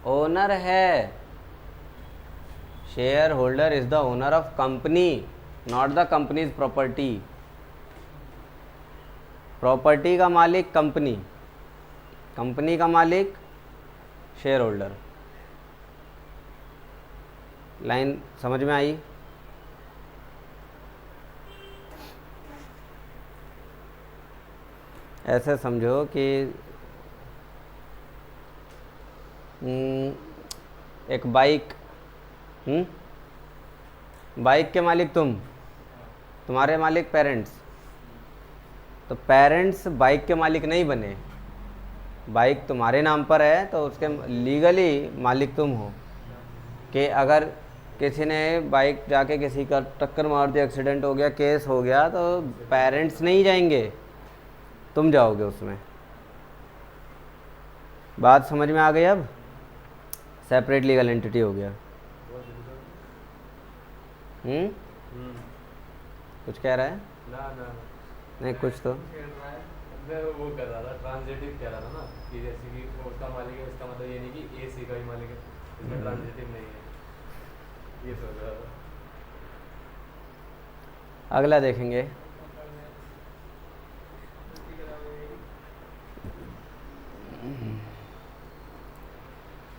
ओनर है, share holder is the owner of company, not the companies property. Property का मालिक कंपनी, कंपनी का मालिक शेयर होल्डर। लाइन समझ में आई? ऐसे समझो कि एक बाइक, बाइक के मालिक तुम्हारे मालिक पेरेंट्स, तो पेरेंट्स बाइक के मालिक नहीं बने, बाइक तुम्हारे नाम पर है तो उसके लीगली मालिक तुम हो। कि अगर किसी ने बाइक जाके किसी का टक्कर मार दिया, एक्सीडेंट हो गया, केस हो गया, तो पेरेंट्स नहीं जाएंगे, तुम जाओगे उसमें। बात समझ में आ गई? अब सेपरेट लीगल एंटिटी हो गया। कुछ कह रहा है? ना नहीं कुछ तो मैं वो कर रहा था, ट्रांजिटिव कह रहा था ना, कि जैसे कि वो उसका मालिक है, इसका मतलब ये नहीं कि ए सी का ही मालिक है, इसमें ट्रांजिटिव नहीं है, ये सोच रहा था। अगला देखेंगे।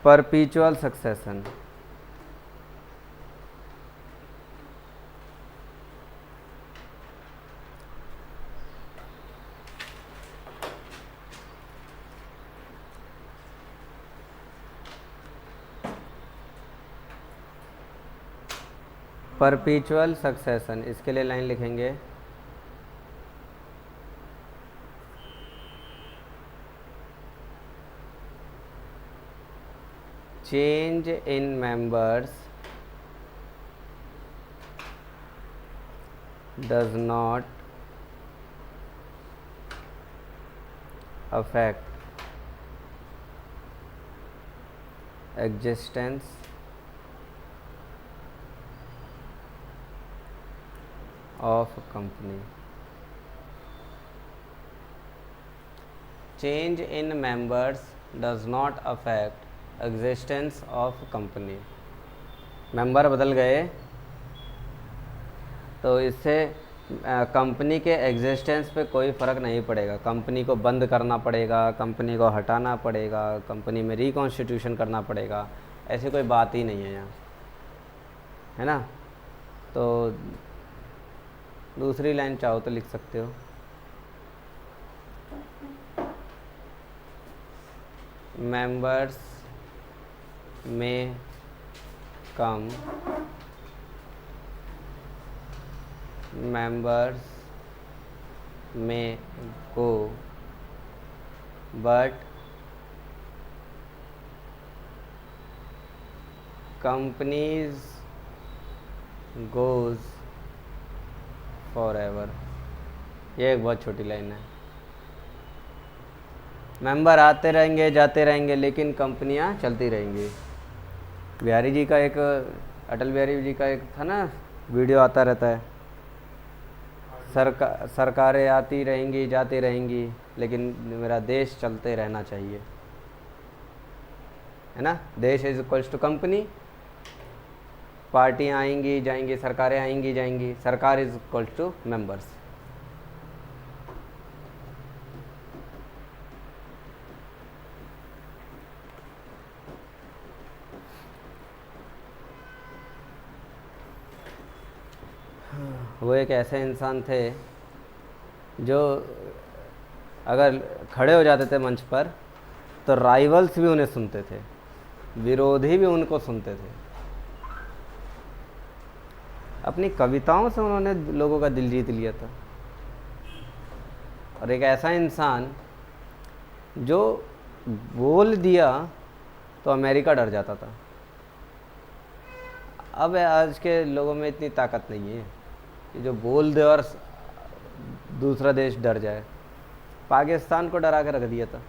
परपीचुअल सक्सेशन। परपीचुअल सक्सेशन, इसके लिए लाइन लिखेंगे। Change in members does not affect existence of a company. Change in members does not affect existence of company. Member बदल गए तो इससे कंपनी के एग्जिस्टेंस पे कोई फ़र्क नहीं पड़ेगा। कंपनी को बंद करना पड़ेगा, कंपनी को हटाना पड़ेगा, कंपनी में रिकॉन्स्टिट्यूशन करना पड़ेगा, ऐसी कोई बात ही नहीं है यहाँ, है ना। तो दूसरी लाइन चाहो तो लिख सकते हो, मेंबर्स में कम, members may go but companies goes forever। ये एक बहुत छोटी लाइन है। मेंबर आते रहेंगे जाते रहेंगे लेकिन कंपनियां चलती रहेंगी। बिहारी जी का एक, अटल बिहारी जी का एक था ना वीडियो आता रहता है, सरकारें आती रहेंगी जाती रहेंगी लेकिन मेरा देश चलते रहना चाहिए, है ना। देश इज इक्वल्स टू कंपनी, पार्टियां आएंगी जाएंगी, सरकारें आएंगी जाएंगी, सरकार इज इक्वल्स टू मेंबर्स। वो एक ऐसे इंसान थे जो अगर खड़े हो जाते थे मंच पर तो राइवल्स भी उन्हें सुनते थे, विरोधी भी उनको सुनते थे। अपनी कविताओं से उन्होंने लोगों का दिल जीत लिया था। और एक ऐसा इंसान जो बोल दिया तो अमेरिका डर जाता था। अब आज के लोगों में इतनी ताकत नहीं है कि जो बोल दे और दूसरा देश डर जाए। पाकिस्तान को डरा के रख दिया था।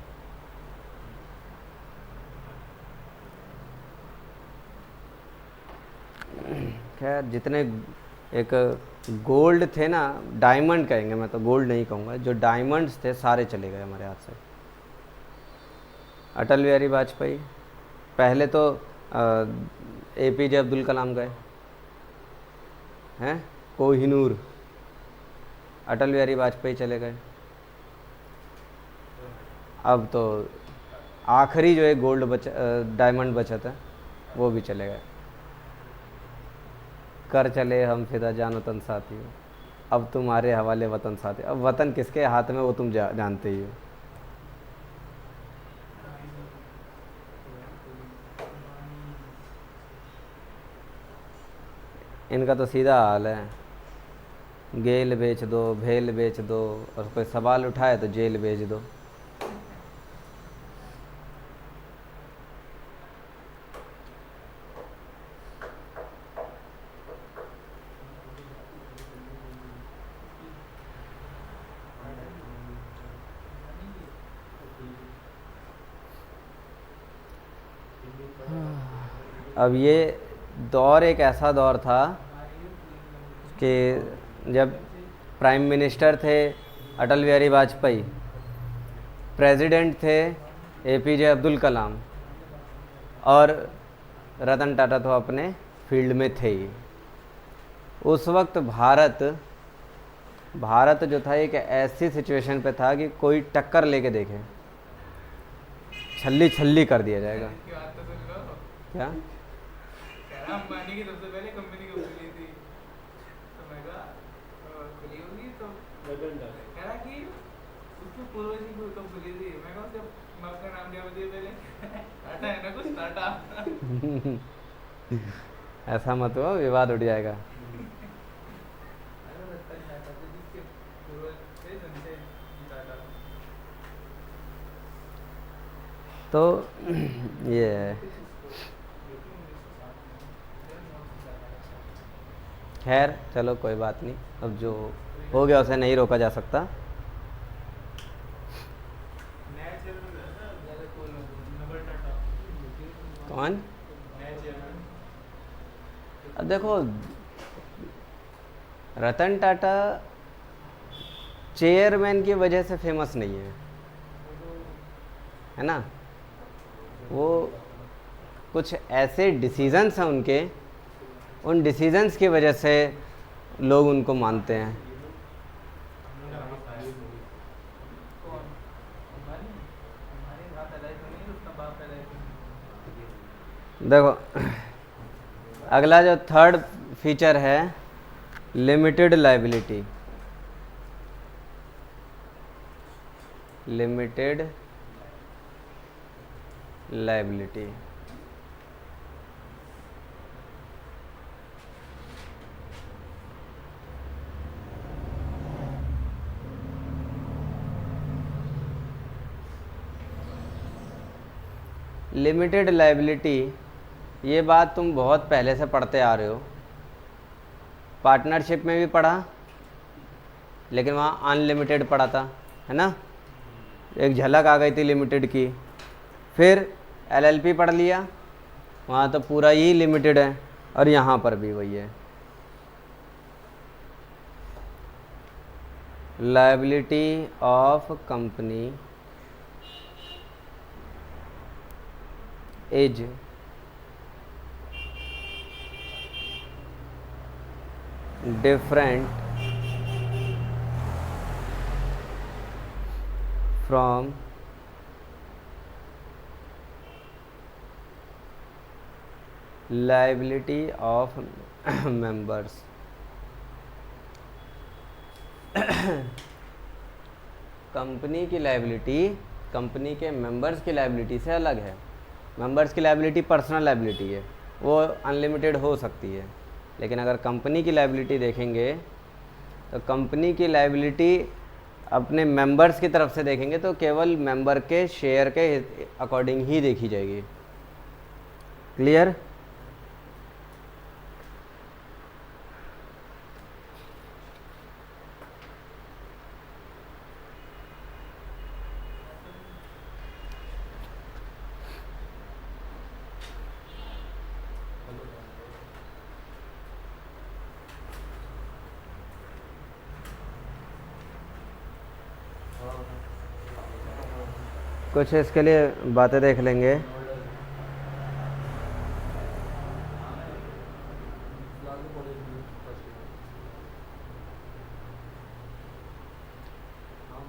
खैर, जितने एक गोल्ड थे ना, डायमंड कहेंगे, मैं तो गोल्ड नहीं कहूँगा, जो डायमंड्स थे सारे चले गए हमारे हाथ से। अटल बिहारी वाजपेयी, पहले तो APJ अब्दुल कलाम गए हैं, कोहिनूर, अटल बिहारी वाजपेयी चले गए। अब तो आखिरी जो एक गोल्ड डायमंड बचा था वो भी चले गए। कर चले हम फिदा जान वतन साथी, अब तुम्हारे हवाले वतन साथी। अब वतन किसके हाथ में वो तुम जानते ही हो। इनका तो सीधा हाल है, गेल बेच दो, भेल बेच दो, और कोई सवाल उठाए तो जेल भेज दो। अब ये दौर एक ऐसा दौर था कि जब प्राइम मिनिस्टर थे अटल बिहारी वाजपेयी, प्रेसिडेंट थे APJ अब्दुल कलाम, और रतन टाटा तो अपने फील्ड में थे ही। उस वक्त भारत जो था एक ऐसी सिचुएशन पे था कि कोई टक्कर लेके देखे, छल्ली छल्ली कर दिया जाएगा। क्या अंबानी की सबसे पहले कंपनी को खुली थी, तो मैं कहा खुली होगी तो कह रहा कि उसके पूर्वज ही कब खुली थी। मैं कहा जब बाप का नाम क्या बताइए पहले, टाटा है ना, कुछ टाटा। ऐसा मत हो, विवाद उठ जाएगा। तो ये है। खैर चलो कोई बात नहीं, अब जो हो गया उसे नहीं रोका जा सकता। कौन? अब देखो, रतन टाटा चेयरमैन की वजह से फेमस नहीं है ना। वो कुछ ऐसे डिसीजंस हैं उनके, उन डिसीजंस की वजह से लोग उनको मानते हैं। देखो अगला जो थर्ड फीचर है limited liability. Limited liability limited liability, ये बात तुम बहुत पहले से पढ़ते आ रहे हो, पार्टनरशिप में भी पढ़ा लेकिन वहाँ अनलिमिटेड पढ़ा था, है ना, एक झलक आ गई थी लिमिटेड की। फिर एलएलपी पढ़ लिया, वहाँ तो पूरा ही लिमिटेड है, और यहाँ पर भी वही है। Liability of company is different from liability of members। Company की लायबिलिटी कंपनी के मेंबर्स की लायबिलिटी से अलग है। मेंबर्स की लायबिलिटी पर्सनल लायबिलिटी है, वो अनलिमिटेड हो सकती है, लेकिन अगर कंपनी की लायबिलिटी देखेंगे तो कंपनी की लायबिलिटी अपने मेंबर्स की तरफ से देखेंगे तो केवल मेंबर के शेयर के अकॉर्डिंग ही देखी जाएगी। क्लियर? कुछ इसके लिए बातें देख लेंगे।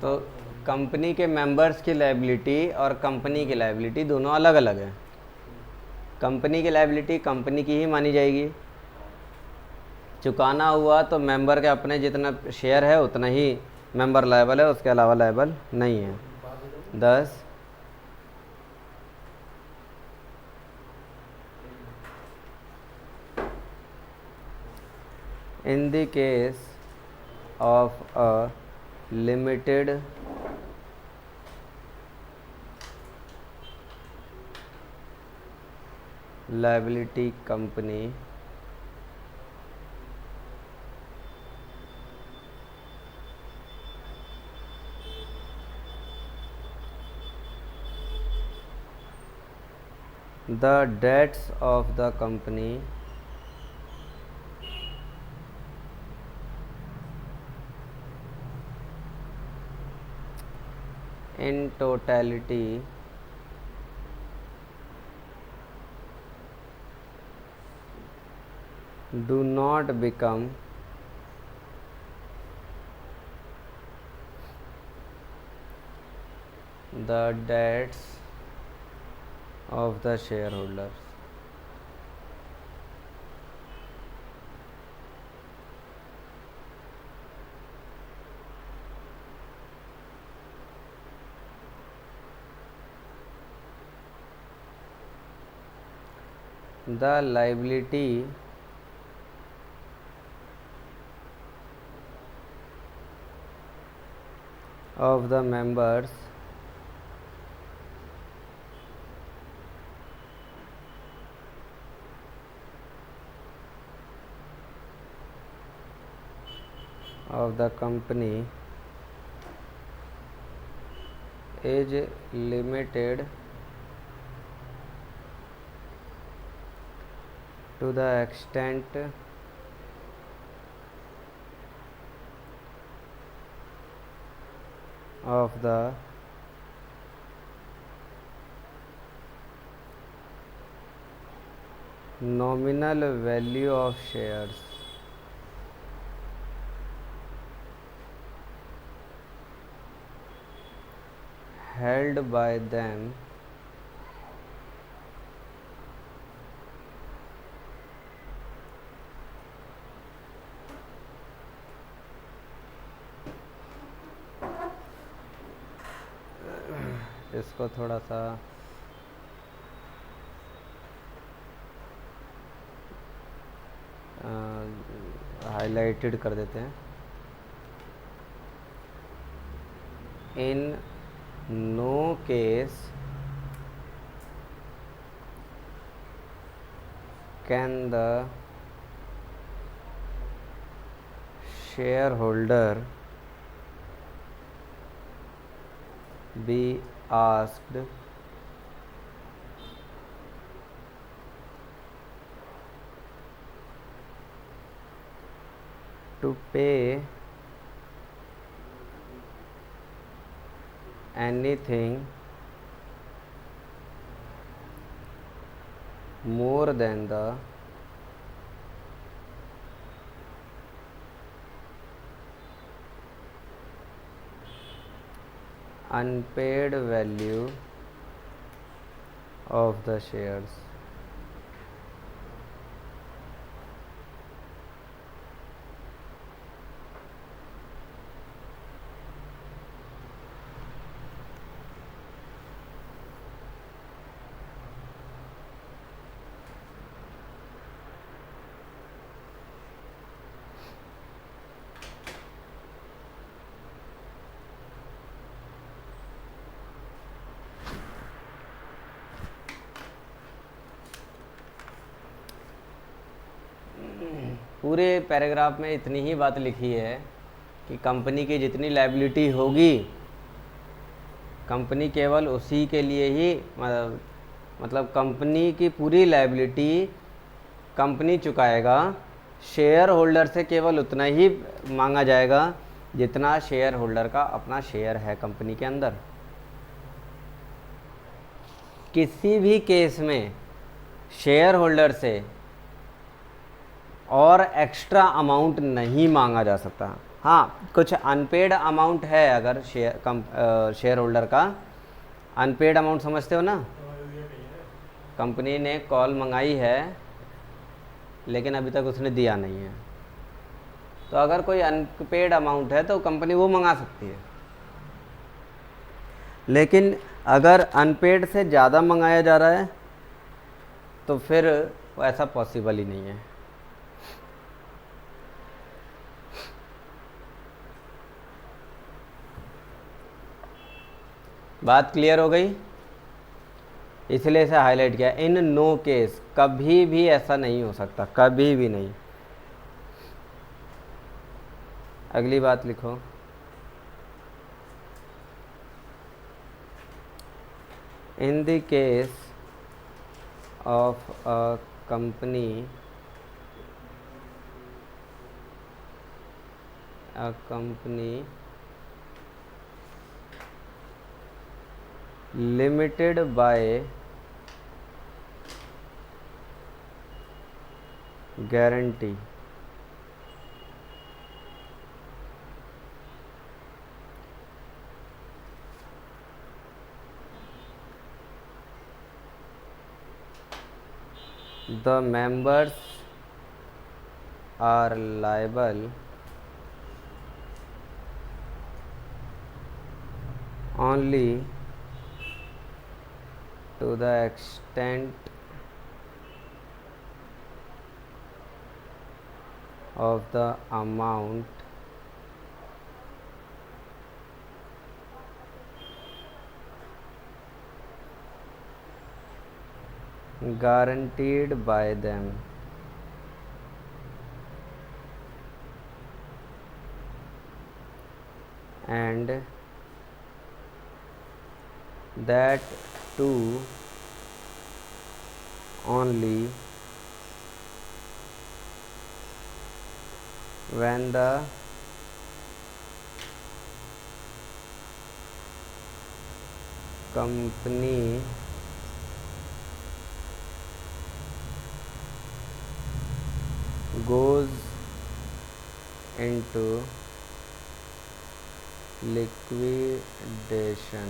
तो कंपनी के मेंबर्स की लायबिलिटी और कंपनी की लायबिलिटी दोनों अलग अलग है। कंपनी की लायबिलिटी कंपनी की ही मानी जाएगी, चुकाना हुआ तो मेंबर के अपने जितना शेयर है उतना ही मेंबर लायबल है, उसके अलावा लायबल नहीं है। 10 in the case of a limited liability company, the debts of the company in totality do not become the debts of the shareholders। The liability of the members of the company is limited to the extent of the nominal value of shares held by them इसको थोड़ा सा highlighted कर देते हैं। In no case can the shareholder be asked to pay anything more than the unpaid value of the shares। पूरे paragraph में इतनी ही बात लिखी है कि कंपनी की जितनी लायबिलिटी होगी कंपनी केवल उसी के लिए ही मतलब कंपनी की पूरी लायबिलिटी कंपनी चुकाएगा। शेयर होल्डर से केवल उतना ही मांगा जाएगा जितना शेयर होल्डर का अपना शेयर है कंपनी के अंदर। किसी भी केस में शेयर होल्डर से और एक्स्ट्रा अमाउंट नहीं मांगा जा सकता। हाँ, कुछ अनपेड अमाउंट है अगर शेयर होल्डर का अनपेड अमाउंट समझते हो ना। कंपनी ने कॉल मंगाई है लेकिन अभी तक उसने दिया नहीं है, तो अगर कोई अनपेड अमाउंट है तो कंपनी वो मंगा सकती है। लेकिन अगर अनपेड से ज़्यादा मंगाया जा रहा है तो फिर वो ऐसा पॉसिबल ही नहीं है। बात क्लियर हो गई? इसलिए इसे हाईलाइट किया। इन नो केस, कभी भी ऐसा नहीं हो सकता, कभी भी नहीं। अगली बात लिखो। In the case of a company limited by guarantee the members are liable only to the extent of the amount guaranteed by them, and that too only when the company goes into liquidation।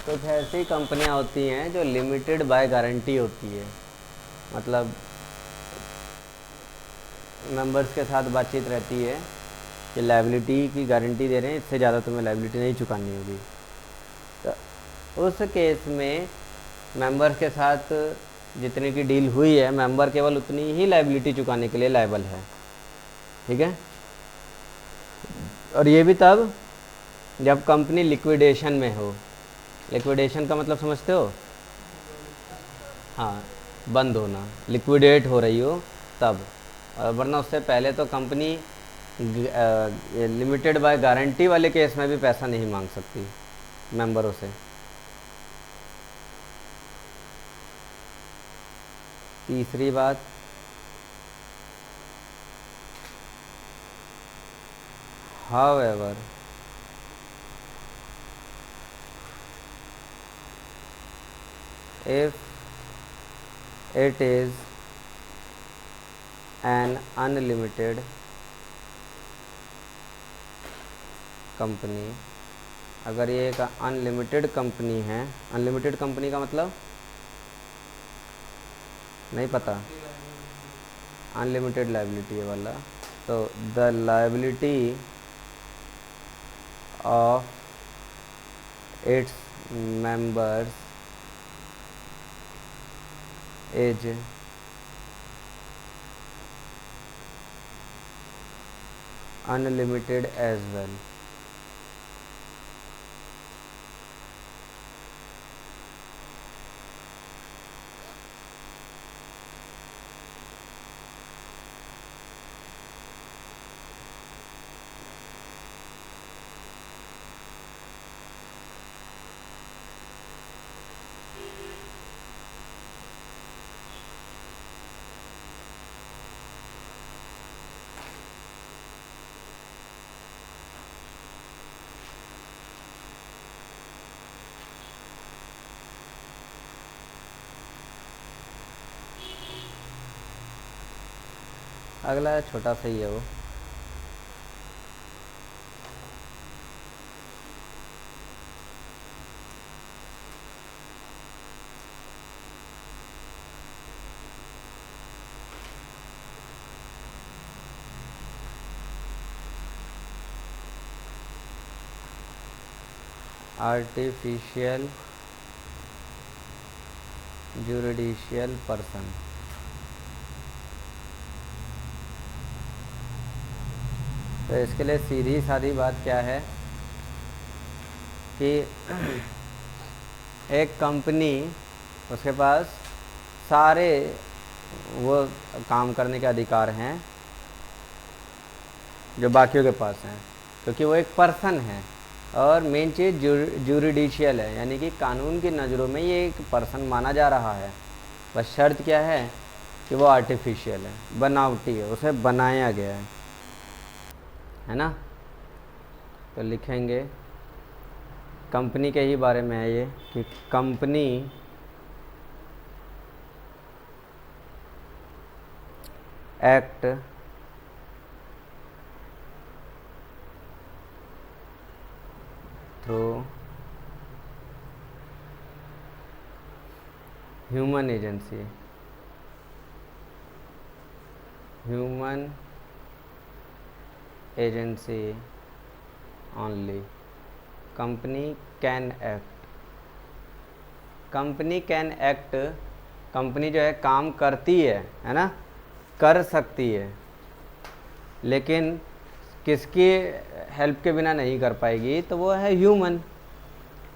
कुछ ऐसी कंपनियां होती हैं जो limited by guarantee होती है, मतलब members के साथ बातचीत रहती है कि लायबिलिटी की गारंटी दे रहे हैं, इससे ज़्यादा तुम्हें लायबिलिटी नहीं चुकानी होगी, तो उस केस में मेंबर के साथ जितने की डील हुई है, मेंबर केवल उतनी ही लायबिलिटी चुकाने के लिए लायबल है। ठीक है, और ये भी तब जब कंपनी लिक्विडेशन में हो। लिक्विडेशन का मतलब समझते हो? हाँ, बंद होना, लिक्विडेट हो रही हो तब, और वरना उससे पहले तो कंपनी लिमिटेड बाय गारंटी वाले केस में भी पैसा नहीं मांग सकती मेंबरों से। तीसरी बात, however if it is an unlimited company, अगर ये एक अनलिमिटेड कंपनी है, अनलिमिटेड कंपनी का मतलब नहीं पता, अनलिमिटेड लायबिलिटी है वाला, तो the liability of its members is unlimited as well. अगला छोटा सा ही है वो, आर्टिफिशियल जुरिडिशियल पर्सन। तो इसके लिए सीधी सादी बात क्या है कि एक कंपनी, उसके पास सारे वो काम करने के अधिकार हैं जो बाकियों के पास हैं, क्योंकि वो एक पर्सन है, और मेन चीज़ जुरिडिशियल है, यानी कि कानून की नज़रों में ये एक पर्सन माना जा रहा है। बस शर्त क्या है कि वो आर्टिफिशियल है, बनावटी है, उसे बनाया गया है ना। तो लिखेंगे कंपनी के ही बारे में है ये कि company act through human agency, human agency only. Company can act, company can act, company जो है काम करती है ना, कर सकती है, लेकिन किसकी हेल्प के बिना नहीं कर पाएगी, तो वो है ह्यूमन।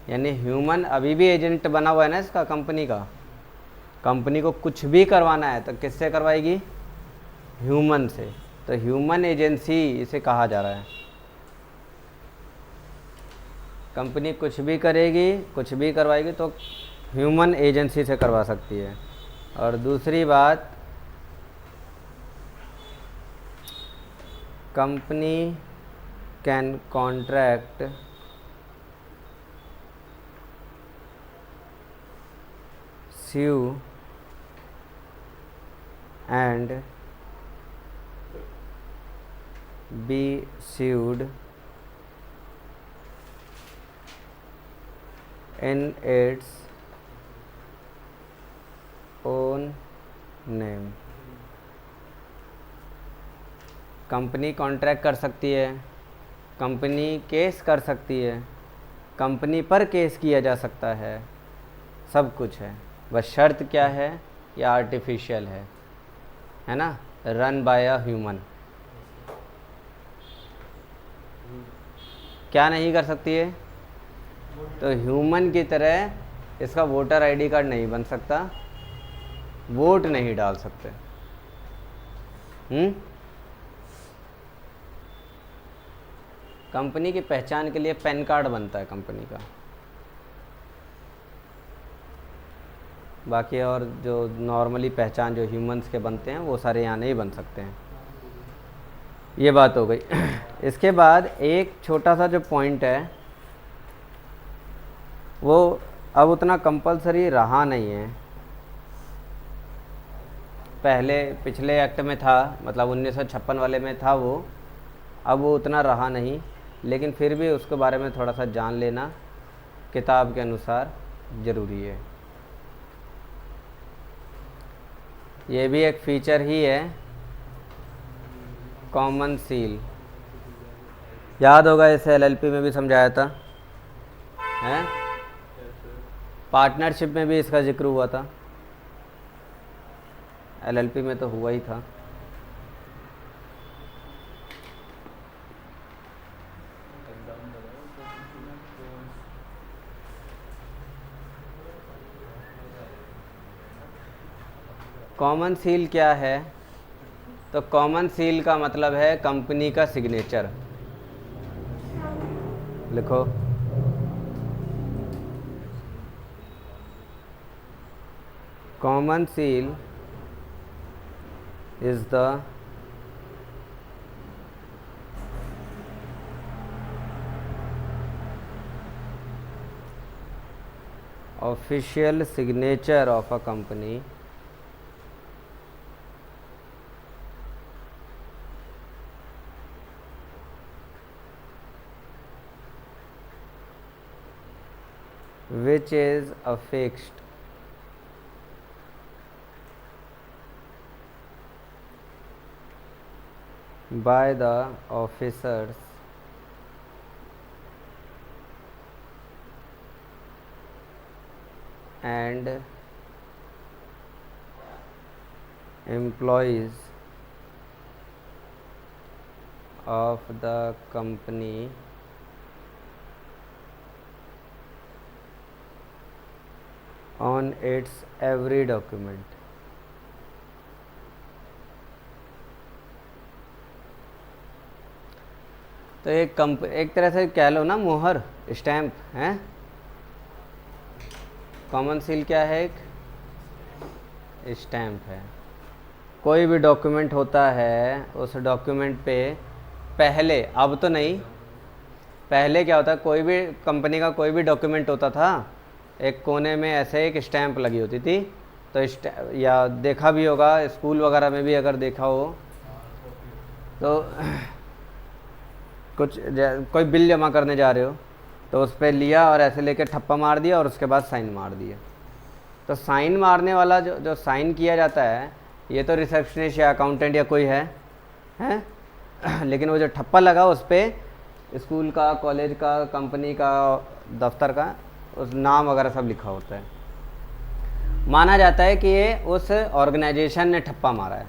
यानी ह्यूमन अभी भी एजेंट बना हुआ है ना इसका, कंपनी का। कंपनी को कुछ भी करवाना है तो किससे करवाएगी? ह्यूमन से। तो ह्यूमन एजेंसी इसे कहा जा रहा है। कंपनी कुछ भी करेगी, कुछ भी करवाएगी तो ह्यूमन एजेंसी से करवा सकती है। और दूसरी बात, company can contract sue and be sued in its own name। Company contract कर सकती है, कंपनी केस कर सकती है, कंपनी पर केस किया जा सकता है, सब कुछ है। बस शर्त क्या है, या आर्टिफिशियल है ना, रन बाय अ ह्यूमन। क्या नहीं कर सकती है, तो ह्यूमन की तरह इसका वोटर आईडी कार्ड नहीं बन सकता, वोट नहीं डाल सकते। कंपनी की पहचान के लिए पैन कार्ड बनता है कंपनी का, बाकी और जो नॉर्मली पहचान जो ह्यूमंस के बनते हैं वो सारे यहाँ नहीं बन सकते हैं। ये बात हो गई। इसके बाद एक छोटा सा जो पॉइंट है वो अब उतना कंपलसरी रहा नहीं है। पहले पिछले एक्ट में था, मतलब 1956 वाले में था वो, अब वो उतना रहा नहीं, लेकिन फिर भी उसके बारे में थोड़ा सा जान लेना किताब के अनुसार ज़रूरी है। ये भी एक फीचर ही है, कॉमन सील। याद होगा, इसे एलएलपी में भी समझाया था, हैं? पार्टनरशिप में भी इसका जिक्र हुआ था, एलएलपी में तो हुआ ही था। कॉमन सील क्या है, तो कॉमन सील का मतलब है कंपनी का सिग्नेचर। लिखो, common seal is the official signature of a company which is affixed by the officers and employees of the company on its every document। तो एक तरह से कह लो ना, मोहर, स्टैम्प है। कॉमन सील क्या है, एक स्टैम्प है। कोई भी डॉक्यूमेंट होता है, उस डॉक्यूमेंट पे पहले, अब तो नहीं, पहले क्या होता, कोई भी कंपनी का कोई भी डॉक्यूमेंट होता था, एक कोने में ऐसे एक स्टैम्प लगी होती थी। तो या देखा भी होगा स्कूल वगैरह में भी, अगर देखा हो तो कुछ कोई बिल जमा करने जा रहे हो तो उस पर लिया और ऐसे लेके ठप्पा मार दिया और उसके बाद साइन मार दिया। तो साइन मारने वाला जो साइन किया जाता है, ये तो रिसेप्शनिस्ट या अकाउंटेंट या कोई है, लेकिन वो जो ठप्पा लगा उस पर स्कूल का, कॉलेज का, कंपनी का, दफ्तर का उस नाम वगैरह सब लिखा होता है। माना जाता है कि ये उस ऑर्गेनाइजेशन ने ठप्पा मारा है,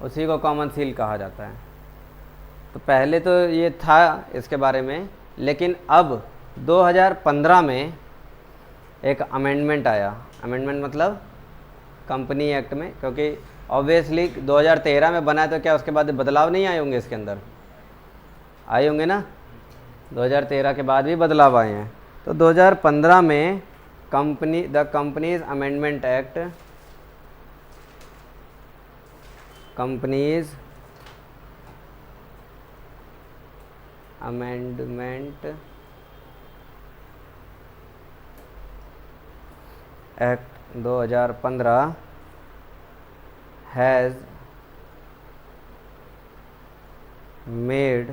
उसी को कॉमन सील कहा जाता है। तो पहले तो ये था इसके बारे में, लेकिन अब 2015 में एक अमेंडमेंट आया। अमेंडमेंट मतलब कंपनी एक्ट में, क्योंकि ऑब्वियसली 2013 में बना है, तो क्या उसके बाद बदलाव नहीं आए होंगे इसके अंदर? आए होंगे ना, 2013 के बाद भी बदलाव आए हैं। तो 2015 में the companies amendment act, companies amendment act 2015 has made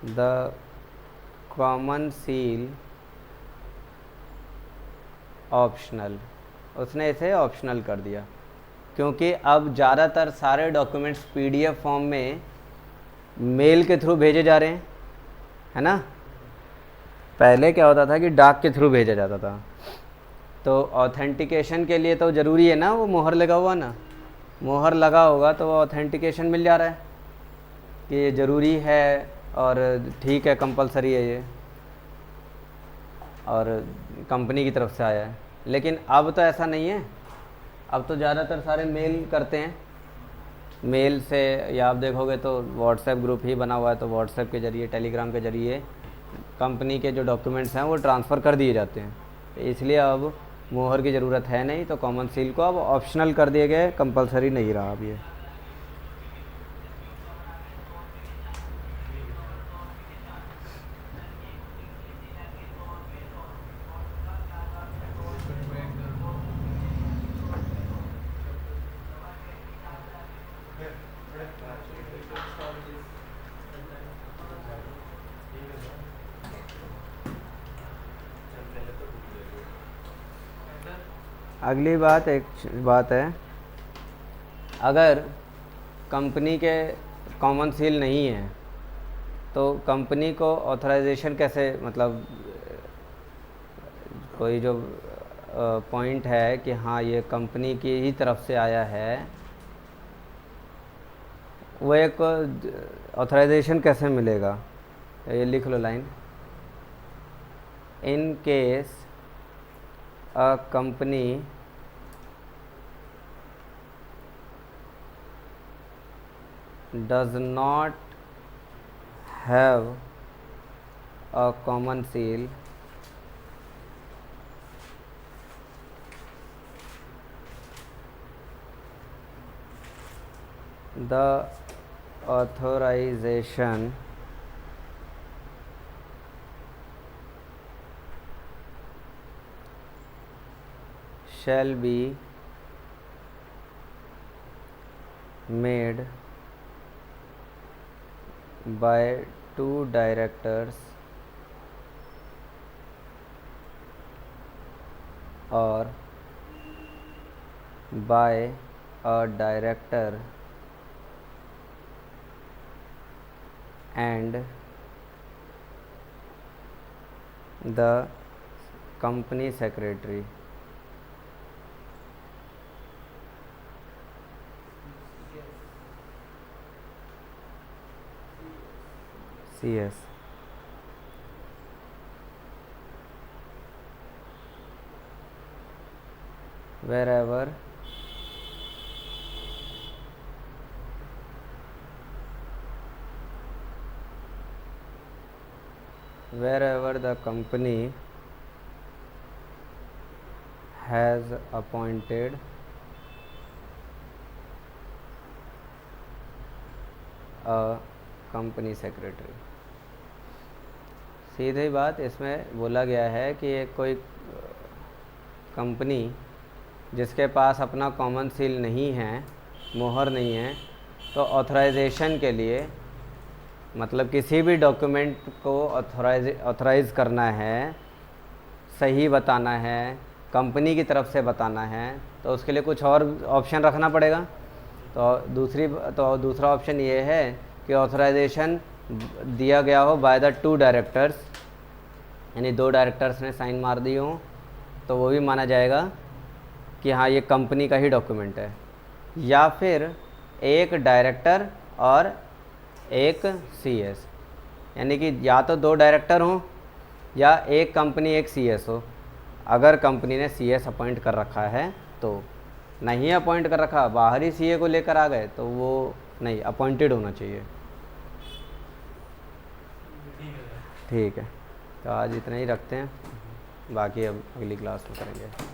the common seal optional. उसने इसे ऑप्शनल कर दिया। क्योंकि अब ज़्यादातर सारे डॉक्यूमेंट्स पीडीएफ फॉर्म में मेल के थ्रू भेजे जा रहे हैं, है ना। पहले क्या होता था कि डाक के थ्रू भेजा जाता था। तो ऑथेंटिकेशन के लिए तो ज़रूरी है ना वो मोहर लगा हुआ ना, मोहर लगा होगा तो वो ऑथेंटिकेशन मिल जा रहा है कि ये ज़रूरी है और ठीक है, कंपलसरी है ये, और कंपनी की तरफ से आया है। लेकिन अब तो ऐसा नहीं है, अब तो ज़्यादातर सारे मेल करते हैं। मेल से, या आप देखोगे तो व्हाट्सएप ग्रुप ही बना हुआ है, तो व्हाट्सएप के ज़रिए, टेलीग्राम के ज़रिए कंपनी के जो डॉक्यूमेंट्स हैं वो ट्रांसफ़र कर दिए जाते हैं। तो इसलिए अब मोहर की ज़रूरत है नहीं, तो कॉमन सील को अब ऑप्शनल कर दिए गए, कंपलसरी नहीं रहा अब ये। अगली बात, एक बात है, अगर कंपनी के कॉमन सील नहीं है तो कंपनी को ऑथराइजेशन कैसे, मतलब कोई जो पॉइंट है कि हाँ ये कंपनी की ही तरफ से आया है, वो एक ऑथराइजेशन कैसे मिलेगा, ये लिख लो line. In case a company does not have a common seal, the authorization shall be made by two directors or by a director and the company secretary. CS. Wherever the company has appointed a company secretary. सीधी बात, इसमें बोला गया है कि एक कोई company जिसके पास अपना कॉमन सील नहीं है, मोहर नहीं है, तो ऑथराइजेशन के लिए, मतलब किसी भी डॉक्यूमेंट को ऑथराइज करना है, सही बताना है, कंपनी की तरफ से बताना है, तो उसके लिए कुछ और ऑप्शन रखना पड़ेगा। तो दूसरा ऑप्शन ये है कि ऑथराइजेशन दिया गया हो बाय द टू डायरेक्टर्स, यानी दो डायरेक्टर्स ने साइन मार दी हो, तो वो भी माना जाएगा कि हाँ ये कंपनी का ही डॉक्यूमेंट है। या फिर एक डायरेक्टर और एक CS, यानी कि या तो दो डायरेक्टर हों या एक कंपनी एक CS हो। अगर कंपनी ने CS अपॉइंट कर रखा है तो, नहीं अपॉइंट कर रखा, बाहर ही CA को लेकर आ गए, तो वो नहीं, अपॉइंटेड होना चाहिए। ठीक है, तो आज इतना ही रखते हैं, बाकी अब अगली क्लास में करेंगे।